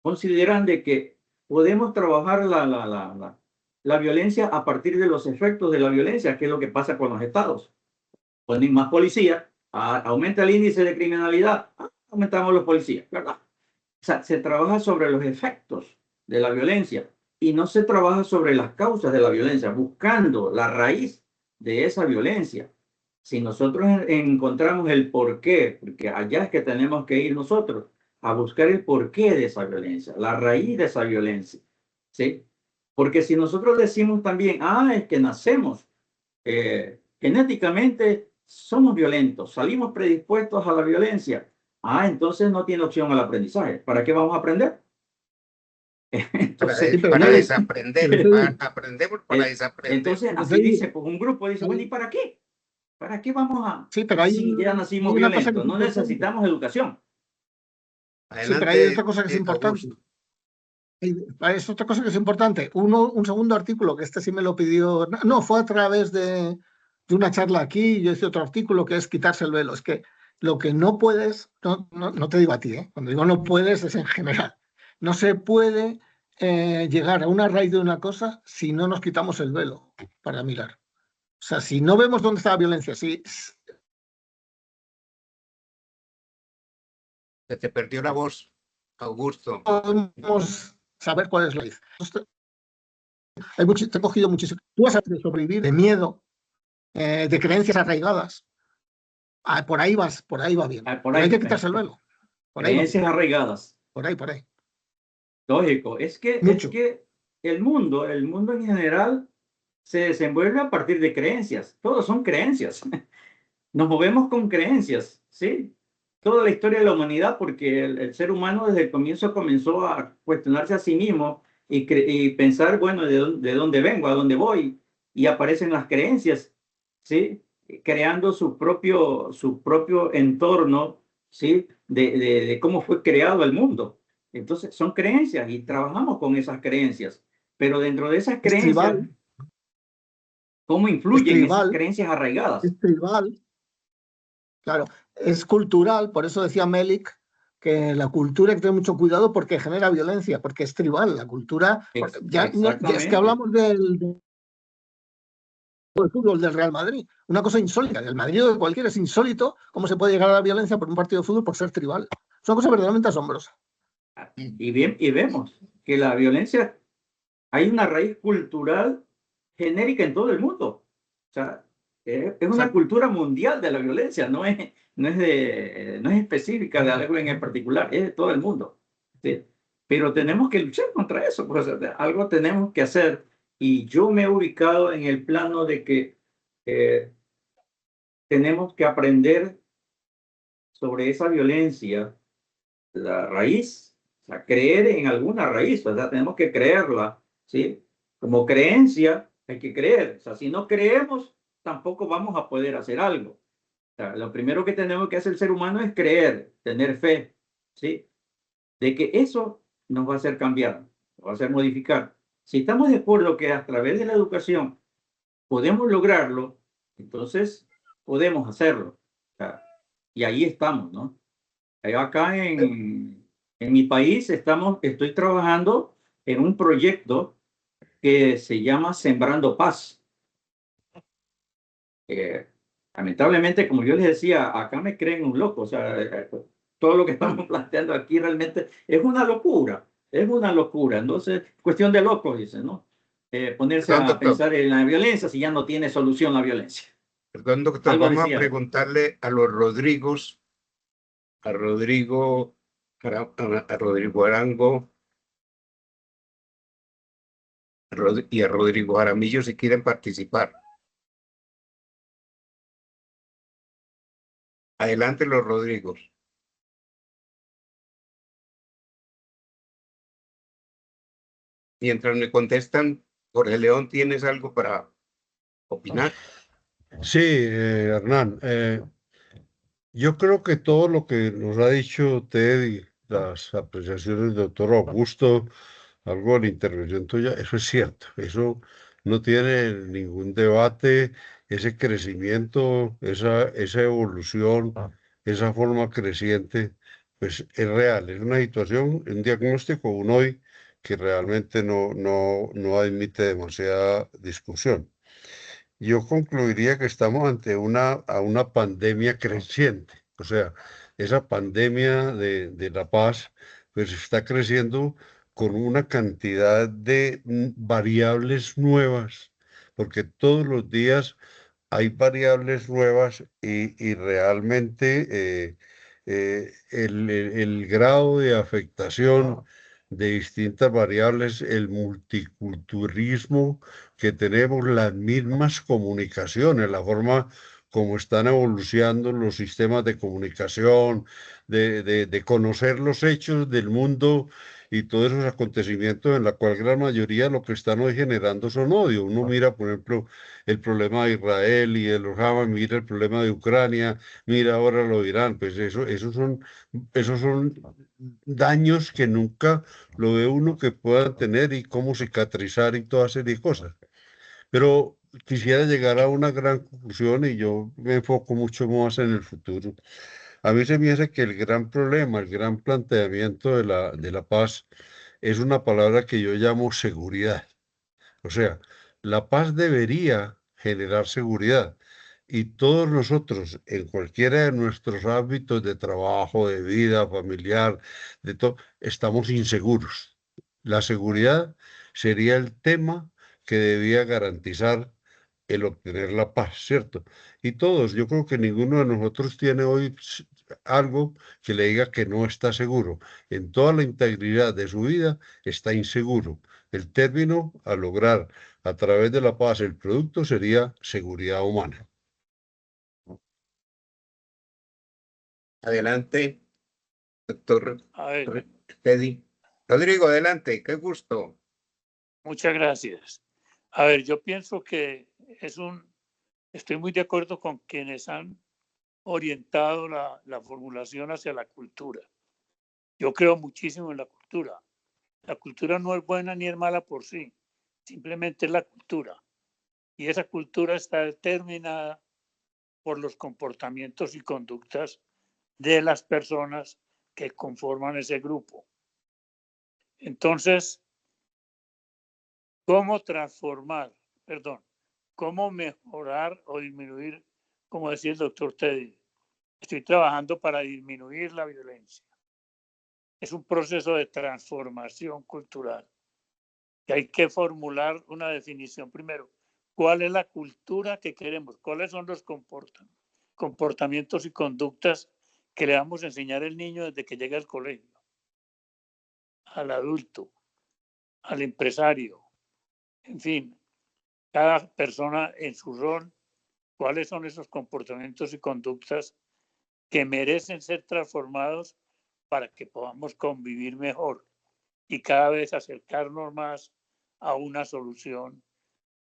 consideran de que podemos trabajar la violencia a partir de los efectos de la violencia, que es lo que pasa con los estados. Ponen más policía, aumenta el índice de criminalidad, aumentamos los policías, ¿verdad? O sea, se trabaja sobre los efectos de la violencia y no se trabaja sobre las causas de la violencia, buscando la raíz de esa violencia. Si nosotros encontramos el porqué, porque allá es que tenemos que ir nosotros a buscar el porqué de esa violencia, la raíz de esa violencia, ¿sí? Porque si nosotros decimos también, es que nacemos genéticamente, somos violentos, salimos predispuestos a la violencia, entonces no tiene opción al aprendizaje. ¿Para qué vamos a aprender? Entonces, pero para ya desaprender, aprendemos para desaprender. Entonces, así dice, pues un grupo dice, bueno, ¿y para qué? ¿Para qué vamos a...? Sí, pero hay, si ya nacimos hay una cosa que violentos, es no importante. necesitamos educación. Sí, pero hay Adelante, otra cosa que es importante. Augusto. Es otra cosa que es importante. Un segundo artículo, que este sí me lo pidió, no, fue a través de una charla aquí, yo hice otro artículo que es quitarse el velo. Es que lo que no puedes, no te digo a ti, cuando digo no puedes es en general, no se puede llegar a una raíz de una cosa si no nos quitamos el velo para mirar. O sea, si no vemos dónde está la violencia, si Se te perdió la voz, Augusto. podemos saber cuál es la raíz. Te he cogido muchísimo. Tú vas a sobrevivir de miedo, de creencias arraigadas. Por ahí va bien. Por Pero ahí, hay que quitarse el velo. Por ahí va creencias bien. arraigadas. Por ahí. Lógico, es Mucho. que el mundo en general se desenvuelve a partir de creencias. Todos son creencias. Nos movemos con creencias, ¿sí? Toda la historia de la humanidad, porque el ser humano desde el comienzo comenzó a cuestionarse a sí mismo y pensar, bueno, ¿de dónde vengo? ¿A dónde voy? Y aparecen las creencias, ¿sí? Creando su propio entorno, ¿sí? De cómo fue creado el mundo. Entonces, son creencias y trabajamos con esas creencias. Pero dentro de esas Es creencias, tribal. ¿cómo Es influyen esas tribal. creencias arraigadas? Es tribal. Claro. Es cultural. Por eso decía Melik que la cultura hay que tener mucho cuidado porque genera violencia, porque es tribal. La cultura. Ya es que Exactamente. hablamos del fútbol del Real Madrid. Una cosa insólita. Del Madrid o de cualquiera es insólito cómo se puede llegar a la violencia por un partido de fútbol por ser tribal. Es una cosa verdaderamente asombrosa. Y vemos que la violencia, hay una raíz cultural genérica en todo el mundo. O sea, es una cultura mundial de la violencia, no es específica de algo en particular, es de todo el mundo. ¿Sí? Pero tenemos que luchar contra eso, pues, o sea, algo tenemos que hacer. Y yo me he ubicado en el plano de que tenemos que aprender sobre esa violencia, la raíz, o sea, creer en alguna raíz, o sea, tenemos que creerla, ¿sí? Como creencia hay que creer, o sea, si no creemos, tampoco vamos a poder hacer algo. O sea, lo primero que tenemos que hacer el ser humano es creer, tener fe, ¿sí? De que eso nos va a hacer cambiar, nos va a hacer modificar. Si estamos de acuerdo que a través de la educación podemos lograrlo, entonces podemos hacerlo. O sea, y ahí estamos, ¿no? Acá en mi país estoy trabajando en un proyecto que se llama Sembrando Paz. Lamentablemente, como yo les decía, acá me creen un loco. O sea, todo lo que estamos planteando aquí realmente es una locura. Es una locura. Entonces, cuestión de locos, dicen, ¿no? Ponerse Perdón, a doctor. pensar en la violencia si ya no tiene solución la violencia. Perdón, doctor. Algo Vamos a decía. preguntarle a los Rodrigos, a Rodrigo, a Rodrigo Arango, y a Rodrigo Jaramillo si quieren participar. Adelante los Rodrigos. Mientras me contestan, Jorge León, ¿tienes algo para opinar? Sí, Hernán, yo creo que todo lo que nos ha dicho Ted y las apreciaciones del doctor Augusto, algo de la intervención tuya, eso es cierto, eso no tiene ningún debate, ese crecimiento, esa evolución, esa forma creciente, pues es real, es una situación, un diagnóstico aún hoy que realmente no admite demasiada discusión. Yo concluiría que estamos ante una pandemia creciente, o sea, esa pandemia de la paz, pues está creciendo con una cantidad de variables nuevas, porque todos los días hay variables nuevas y realmente el grado de afectación de distintas variables, el multiculturalismo que tenemos, las mismas comunicaciones, la forma como están evolucionando los sistemas de comunicación, de conocer los hechos del mundo y todos esos acontecimientos en la cual gran mayoría lo que están hoy generando son odio. Uno mira, por ejemplo, el problema de Israel y de los Hamas, mira el problema de Ucrania, mira ahora lo de Irán, pues esos son daños que nunca lo ve uno que puedan tener y cómo cicatrizar y toda serie de cosas. Pero quisiera llegar a una gran conclusión y yo me enfoco mucho más en el futuro. A mí se me hace que el gran problema, el gran planteamiento de la paz es una palabra que yo llamo seguridad. O sea, la paz debería generar seguridad y todos nosotros, en cualquiera de nuestros ámbitos de trabajo, de vida familiar, de todo, estamos inseguros. La seguridad sería el tema que debía garantizar el obtener la paz, ¿cierto? Y todos, yo creo que ninguno de nosotros tiene hoy algo que le diga que no está seguro. En toda la integridad de su vida está inseguro. El término a lograr a través de la paz el producto sería seguridad humana. Adelante, doctor A ver, Teddy. Rodrigo, adelante, qué gusto. muchas gracias. A ver, yo pienso que estoy muy de acuerdo con quienes han orientado la formulación hacia la cultura. Yo creo muchísimo en la cultura. La cultura no es buena ni es mala por sí, simplemente es la cultura. Y esa cultura está determinada por los comportamientos y conductas de las personas que conforman ese grupo. Entonces, ¿cómo cómo mejorar o disminuir, como decía el doctor Teddy? Estoy trabajando para disminuir la violencia. Es un proceso de transformación cultural. Que hay que formular una definición primero. ¿Cuál es la cultura que queremos? ¿Cuáles son los comportamientos y conductas que le vamos a enseñar al niño desde que llega al colegio, al adulto, al empresario? En fin, cada persona en su rol, cuáles son esos comportamientos y conductas que merecen ser transformados para que podamos convivir mejor y cada vez acercarnos más a una solución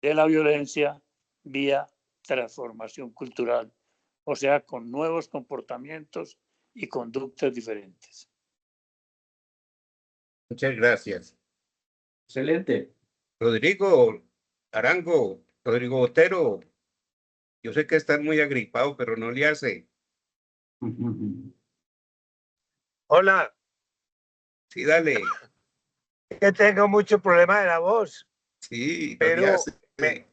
de la violencia vía transformación cultural, o sea, con nuevos comportamientos y conductas diferentes. Muchas gracias. Excelente. Rodrigo Arango, Rodrigo Botero, yo sé que estás muy agripado, pero no le hace. Hola, Sí, dale. que tengo mucho problema de la voz, Sí, no le pero hace.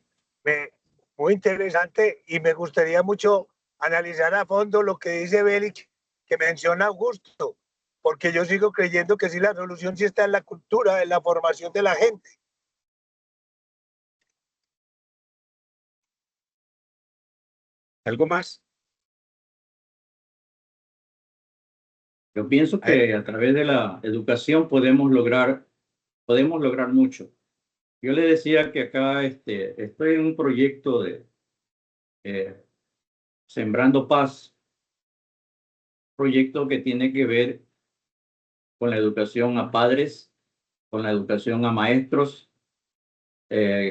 muy interesante y me gustaría mucho analizar a fondo lo que dice Belic, que menciona Augusto, porque yo sigo creyendo que sí, la solución sí está en la cultura, en la formación de la gente. ¿Algo más? Yo pienso que a través de la educación podemos lograr mucho. Yo le decía que acá estoy en un proyecto de Sembrando Paz, proyecto que tiene que ver con la educación a padres, con la educación a maestros,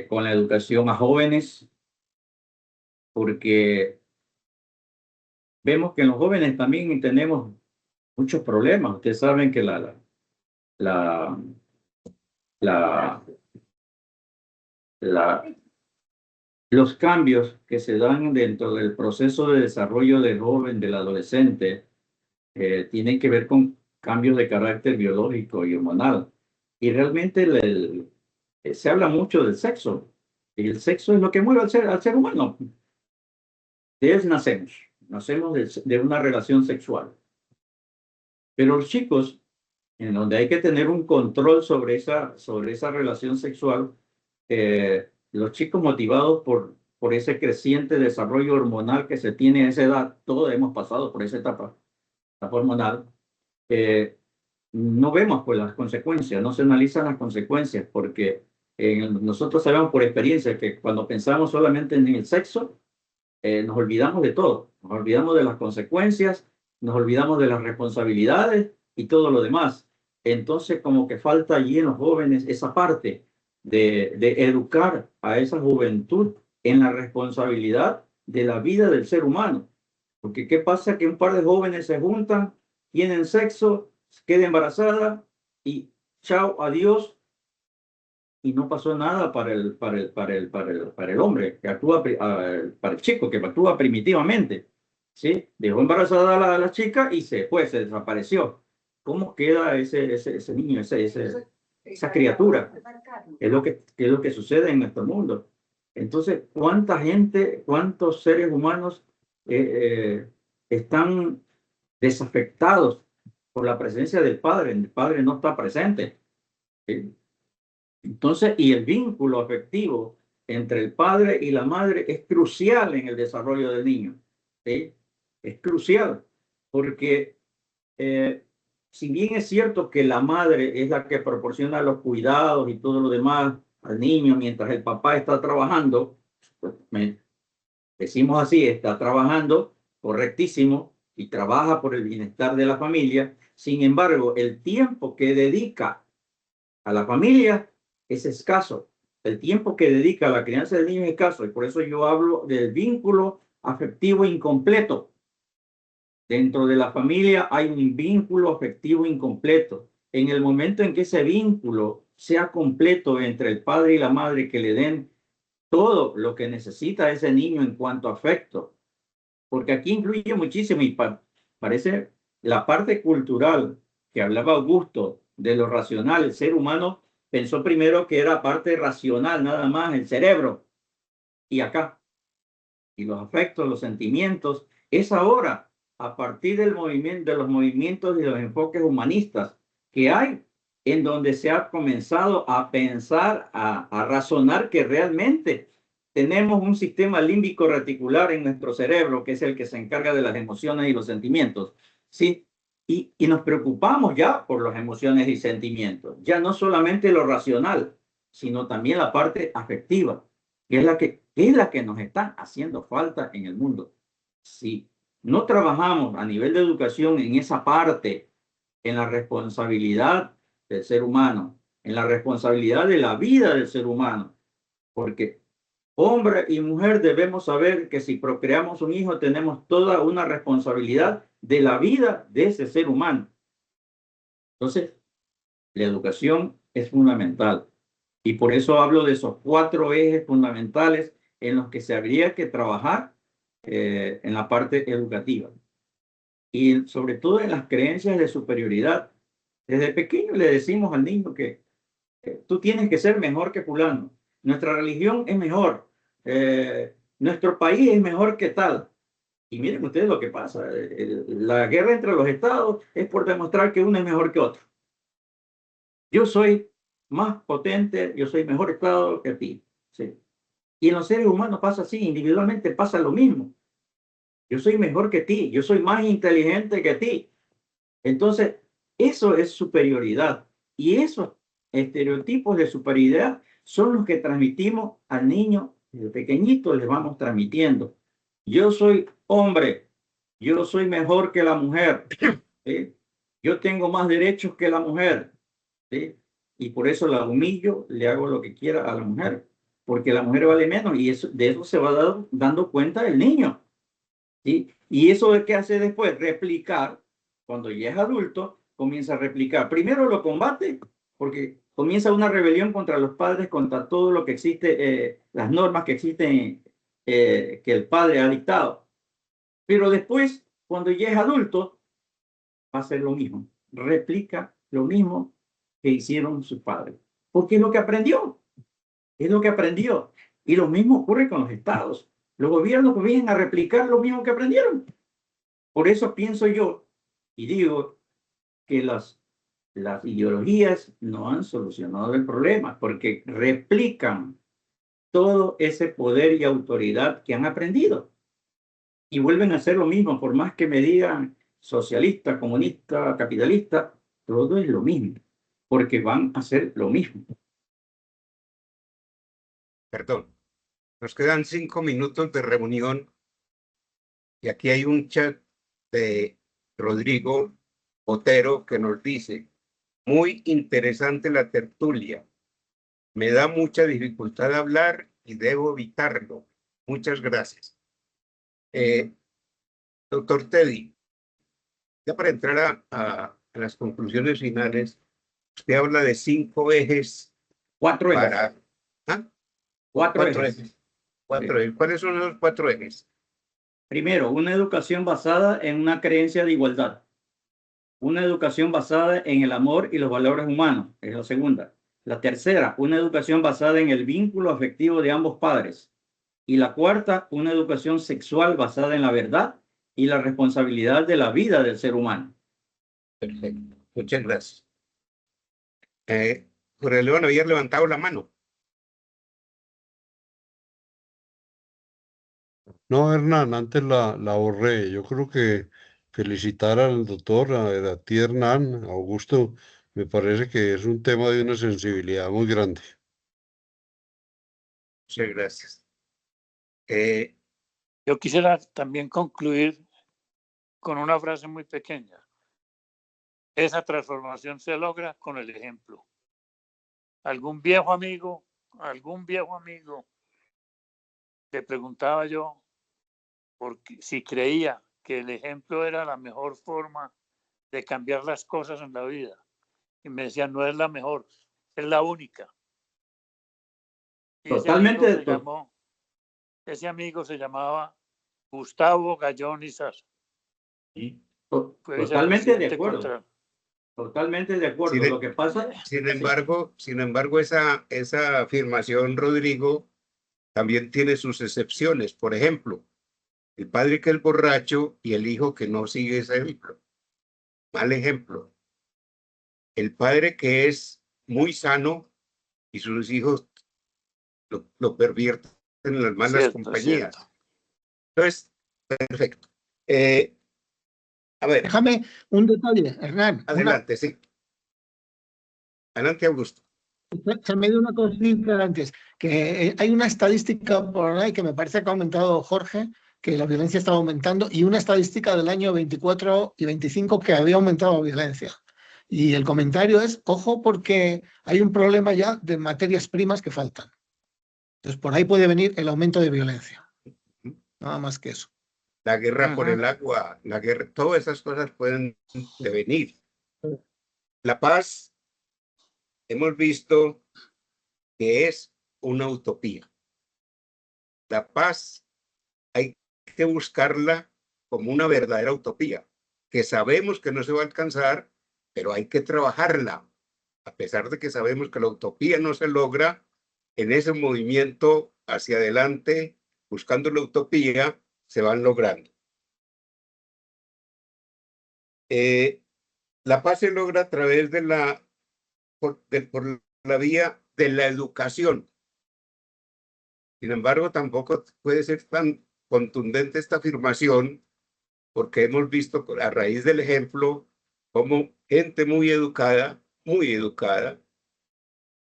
con la educación a jóvenes, porque vemos que en los jóvenes también tenemos muchos problemas. Ustedes saben que la, los cambios que se dan dentro del proceso de desarrollo del joven, del adolescente, tienen que ver con cambios de carácter biológico y hormonal. Y realmente se habla mucho del sexo. Y el sexo es lo que mueve al ser humano. De él nacemos de una relación sexual. Pero los chicos, en donde hay que tener un control sobre esa relación sexual, los chicos motivados por ese creciente desarrollo hormonal que se tiene a esa edad, todos hemos pasado por esa etapa hormonal, no vemos pues las consecuencias, no se analizan las consecuencias, porque nosotros sabemos por experiencia que cuando pensamos solamente en el sexo, nos olvidamos de todo, nos olvidamos de las consecuencias, nos olvidamos de las responsabilidades y todo lo demás. Entonces, como que falta allí en los jóvenes esa parte de educar a esa juventud en la responsabilidad de la vida del ser humano. Porque ¿qué pasa? Que un par de jóvenes se juntan, tienen sexo, queda embarazada y chao, adiós, y no pasó nada para el hombre que actúa, para el chico que actúa primitivamente, ¿sí? Dejó embarazada a la chica y se desapareció. ¿Cómo queda ese niño, esa criatura? Es lo que sucede en nuestro mundo. Entonces, ¿cuánta gente, cuántos seres humanos están desafectados por la presencia del padre? El padre no está presente. ¿Sí? Entonces, y el vínculo afectivo entre el padre y la madre es crucial en el desarrollo del niño. ¿Sí? Es crucial porque si bien es cierto que la madre es la que proporciona los cuidados y todo lo demás al niño mientras el papá está trabajando, pues, decimos así, está trabajando correctísimo y trabaja por el bienestar de la familia. Sin embargo, el tiempo que dedica a la familia es escaso. El tiempo que dedica a la crianza del niño es escaso. Y por eso yo hablo del vínculo afectivo incompleto. Dentro de la familia hay un vínculo afectivo incompleto. En el momento en que ese vínculo sea completo entre el padre y la madre, que le den todo lo que necesita ese niño en cuanto a afecto, porque aquí incluye muchísimo y parece la parte cultural que hablaba Augusto de lo racional. El ser humano pensó primero que era parte racional, nada más, el cerebro. Y acá, y los afectos, los sentimientos, es ahora, a partir del movimiento, de los movimientos y de los enfoques humanistas que hay, en donde se ha comenzado a pensar, a razonar que realmente tenemos un sistema límbico reticular en nuestro cerebro, que es el que se encarga de las emociones y los sentimientos, ¿sí? Y nos preocupamos ya por las emociones y sentimientos, ya no solamente lo racional, sino también la parte afectiva, que es la que nos está haciendo falta en el mundo. Si no trabajamos a nivel de educación en esa parte, en la responsabilidad del ser humano, en la responsabilidad de la vida del ser humano, porque hombre y mujer debemos saber que si procreamos un hijo tenemos toda una responsabilidad de la vida de ese ser humano. Entonces, la educación es fundamental. Y por eso hablo de esos 4 ejes fundamentales en los que se habría que trabajar en la parte educativa. Y sobre todo en las creencias de superioridad. Desde pequeño le decimos al niño que tú tienes que ser mejor que fulano. Nuestra religión es mejor. Nuestro país es mejor que tal. Y miren ustedes lo que pasa. La guerra entre los estados es por demostrar que uno es mejor que otro. Yo soy más potente, yo soy mejor estado que ti. ¿Sí? Y en los seres humanos pasa así, individualmente pasa lo mismo. Yo soy mejor que ti, yo soy más inteligente que ti. Entonces, eso es superioridad. Y esos estereotipos de superioridad son los que transmitimos al niño desde pequeñito, les vamos transmitiendo. Yo soy hombre, yo soy mejor que la mujer, ¿sí? Yo tengo más derechos que la mujer, ¿sí? Y por eso la humillo, le hago lo que quiera a la mujer, porque la mujer vale menos y eso, de eso se va dando cuenta el niño, ¿sí? Y eso es que hace después, replicar. Cuando ya es adulto, comienza a replicar. Primero lo combate, porque comienza una rebelión contra los padres, contra todo lo que existe, las normas que existen, que el padre ha dictado. Pero después, cuando ya es adulto, va a hacer lo mismo. Replica lo mismo que hicieron sus padres. Porque es lo que aprendió. Es lo que aprendió. Y lo mismo ocurre con los estados. Los gobiernos comienzan a replicar lo mismo que aprendieron. Por eso pienso yo y digo que las ideologías no han solucionado el problema porque replican todo ese poder y autoridad que han aprendido y vuelven a hacer lo mismo, por más que me digan socialista, comunista, capitalista, todo es lo mismo, porque van a hacer lo mismo. Perdón, nos quedan 5 minutos de reunión y aquí hay un chat de Rodrigo Otero que nos dice, muy interesante la tertulia, me da mucha dificultad hablar y debo evitarlo. Muchas gracias. Doctor Teddy, ya para entrar a las conclusiones finales, usted habla de 5 ejes 4 ejes. para... ¿Ah? 4 ejes. 4 ejes. ¿Cuáles son los 4 ejes? Primero, una educación basada en una creencia de igualdad. Una educación basada en el amor y los valores humanos, es la segunda. La tercera, una educación basada en el vínculo afectivo de ambos padres. Y la cuarta, una educación sexual basada en la verdad y la responsabilidad de la vida del ser humano. Perfecto. Muchas gracias. Jorge León había levantado la mano. No, Hernán, antes la borré. Yo creo que felicitar al doctor, a ti, Hernán, Augusto, me parece que es un tema de una sensibilidad muy grande. Muchas gracias. Yo quisiera también concluir con una frase muy pequeña. Esa transformación se logra con el ejemplo. Algún viejo amigo, le preguntaba yo si creía que el ejemplo era la mejor forma de cambiar las cosas en la vida. Y me decía, no es la mejor, es la única. Y Totalmente. ese amigo se llamaba Gustavo Gallón Izaza. Totalmente de acuerdo. Totalmente de acuerdo. Lo que pasa... Sin embargo, esa afirmación, Rodrigo, también tiene sus excepciones. Por ejemplo, el padre que es borracho y el hijo que no sigue ese ejemplo. Mal ejemplo. El padre que es muy sano y sus hijos lo pervierten en las malas compañías. Cierto. Entonces, perfecto. A ver. Déjame un detalle, Hernán. Adelante, sí. Adelante, Augusto. Se me dio una cosita antes, que hay una estadística por ahí que me parece que ha aumentado Jorge, que la violencia estaba aumentando, y una estadística del año 24 y 25 que había aumentado la violencia. Y el comentario es, ojo, porque hay un problema ya de materias primas que faltan. Entonces, por ahí puede venir el aumento de violencia. Nada más que eso. La guerra por el agua, la guerra, todas esas cosas pueden devenir. La paz, hemos visto que es una utopía. La paz hay que buscarla como una verdadera utopía, que sabemos que no se va a alcanzar, pero hay que trabajarla. A pesar de que sabemos que la utopía no se logra, en ese movimiento hacia adelante, buscando la utopía, se van logrando. La paz se logra a través de por la vía de la educación. Sin embargo, tampoco puede ser tan contundente esta afirmación, porque hemos visto a raíz del ejemplo cómo gente muy educada,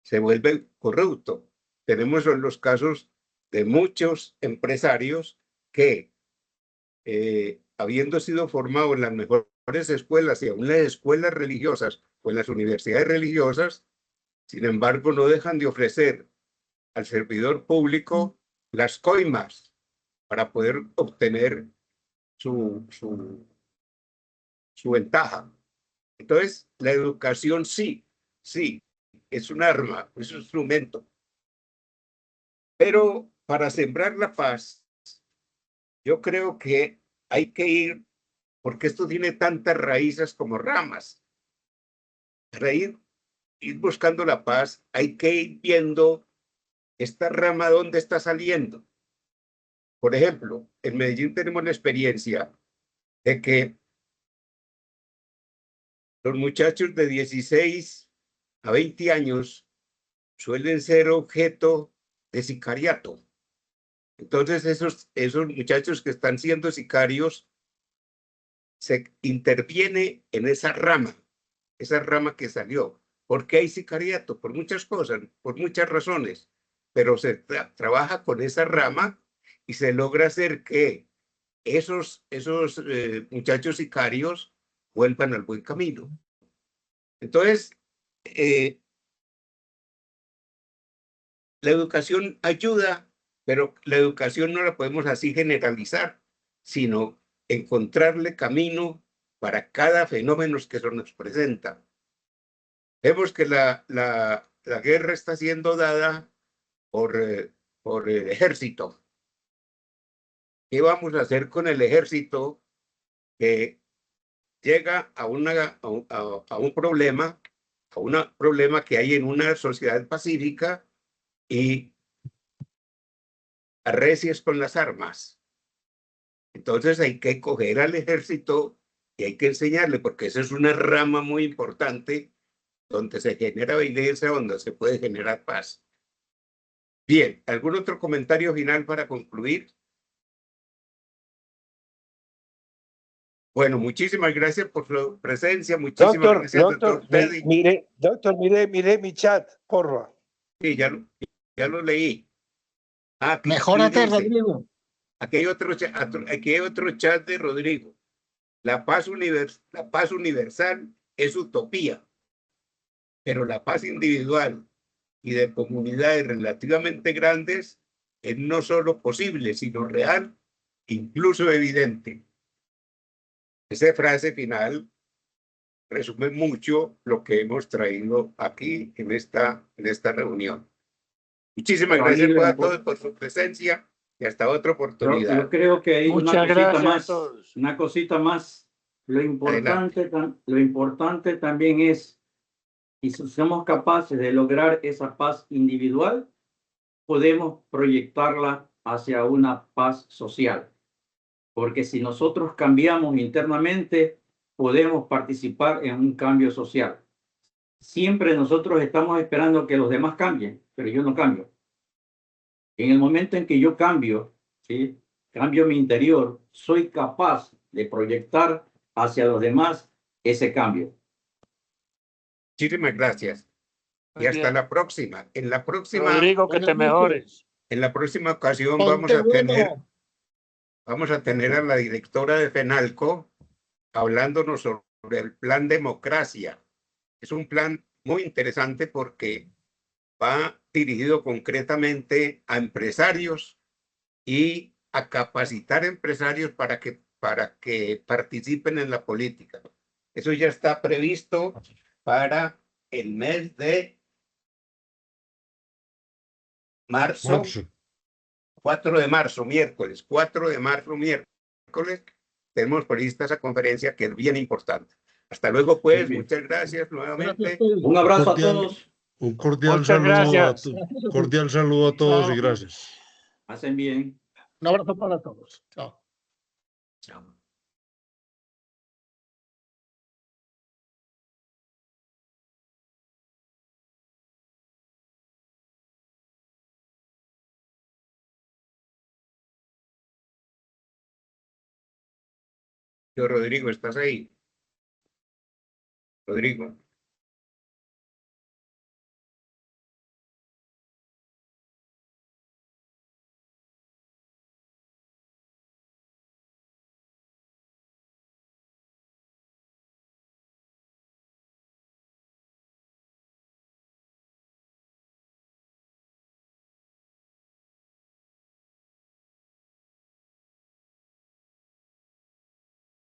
se vuelve corrupto. Tenemos los casos de muchos empresarios que, habiendo sido formados en las mejores escuelas y aún en las escuelas religiosas o en las universidades religiosas, sin embargo, no dejan de ofrecer al servidor público las coimas para poder obtener su ventaja. Entonces, la educación sí, es un arma, es un instrumento. Pero para sembrar la paz, yo creo que hay que ir, porque esto tiene tantas raíces como ramas. Para ir buscando la paz, hay que ir viendo esta rama dónde está saliendo. Por ejemplo, en Medellín tenemos la experiencia de que los muchachos de 16 a 20 años suelen ser objeto de sicariato. Entonces, esos muchachos que están siendo sicarios, se interviene en esa rama que salió. ¿Por qué hay sicariato? Por muchas cosas, por muchas razones, pero se trabaja con esa rama y se logra hacer que esos muchachos sicarios vuelvan al buen camino. Entonces, la educación ayuda, pero la educación no la podemos así generalizar, sino encontrarle camino para cada fenómeno que se nos presenta. Vemos que la guerra está siendo dada por el ejército. ¿Qué vamos a hacer con el ejército que llega a un problema, que hay en una sociedad pacífica y arrecias con las armas? Entonces hay que coger al ejército y hay que enseñarle, porque esa es una rama muy importante donde se genera violencia, donde se puede generar paz. Bien, ¿algún otro comentario final para concluir? Bueno, muchísimas gracias por su presencia. Muchísimas gracias, doctor Teddy. Mire mi chat, porfa. Sí, ya lo leí. Mejórate, Rodrigo. Aquí hay otro chat de Rodrigo. La paz universal es utopía, pero la paz individual y de comunidades relativamente grandes es no solo posible, sino real, incluso evidente. Esa frase final resume mucho lo que hemos traído aquí en esta reunión. Muchísimas gracias a todos por su presencia y hasta otra oportunidad. Yo creo que hay Muchas gracias a todos. Una cosita más. Lo importante también es, y si somos capaces de lograr esa paz individual, podemos proyectarla hacia una paz social. Porque si nosotros cambiamos internamente, podemos participar en un cambio social. Siempre nosotros estamos esperando que los demás cambien, pero yo no cambio. En el momento en que yo cambio, ¿sí? Cambio mi interior, soy capaz de proyectar hacia los demás ese cambio. Muchísimas gracias. Y hasta la próxima. Rodrigo, que te mejores. En la próxima ocasión Ponte vamos a tener a la directora de FENALCO hablándonos sobre el plan democracia. Es un plan muy interesante porque va dirigido concretamente a empresarios y a capacitar empresarios para que participen en la política. Eso ya está previsto para el mes de marzo. 4 de marzo, miércoles. 4 de marzo, miércoles. Tenemos prevista esa conferencia que es bien importante. Hasta luego, pues. Muchas gracias nuevamente. Un abrazo a todos. Un cordial Muchas gracias. saludo a todos y gracias. Hacen bien. Un abrazo para todos. Chao. Chao. Rodrigo, ¿estás ahí? Rodrigo.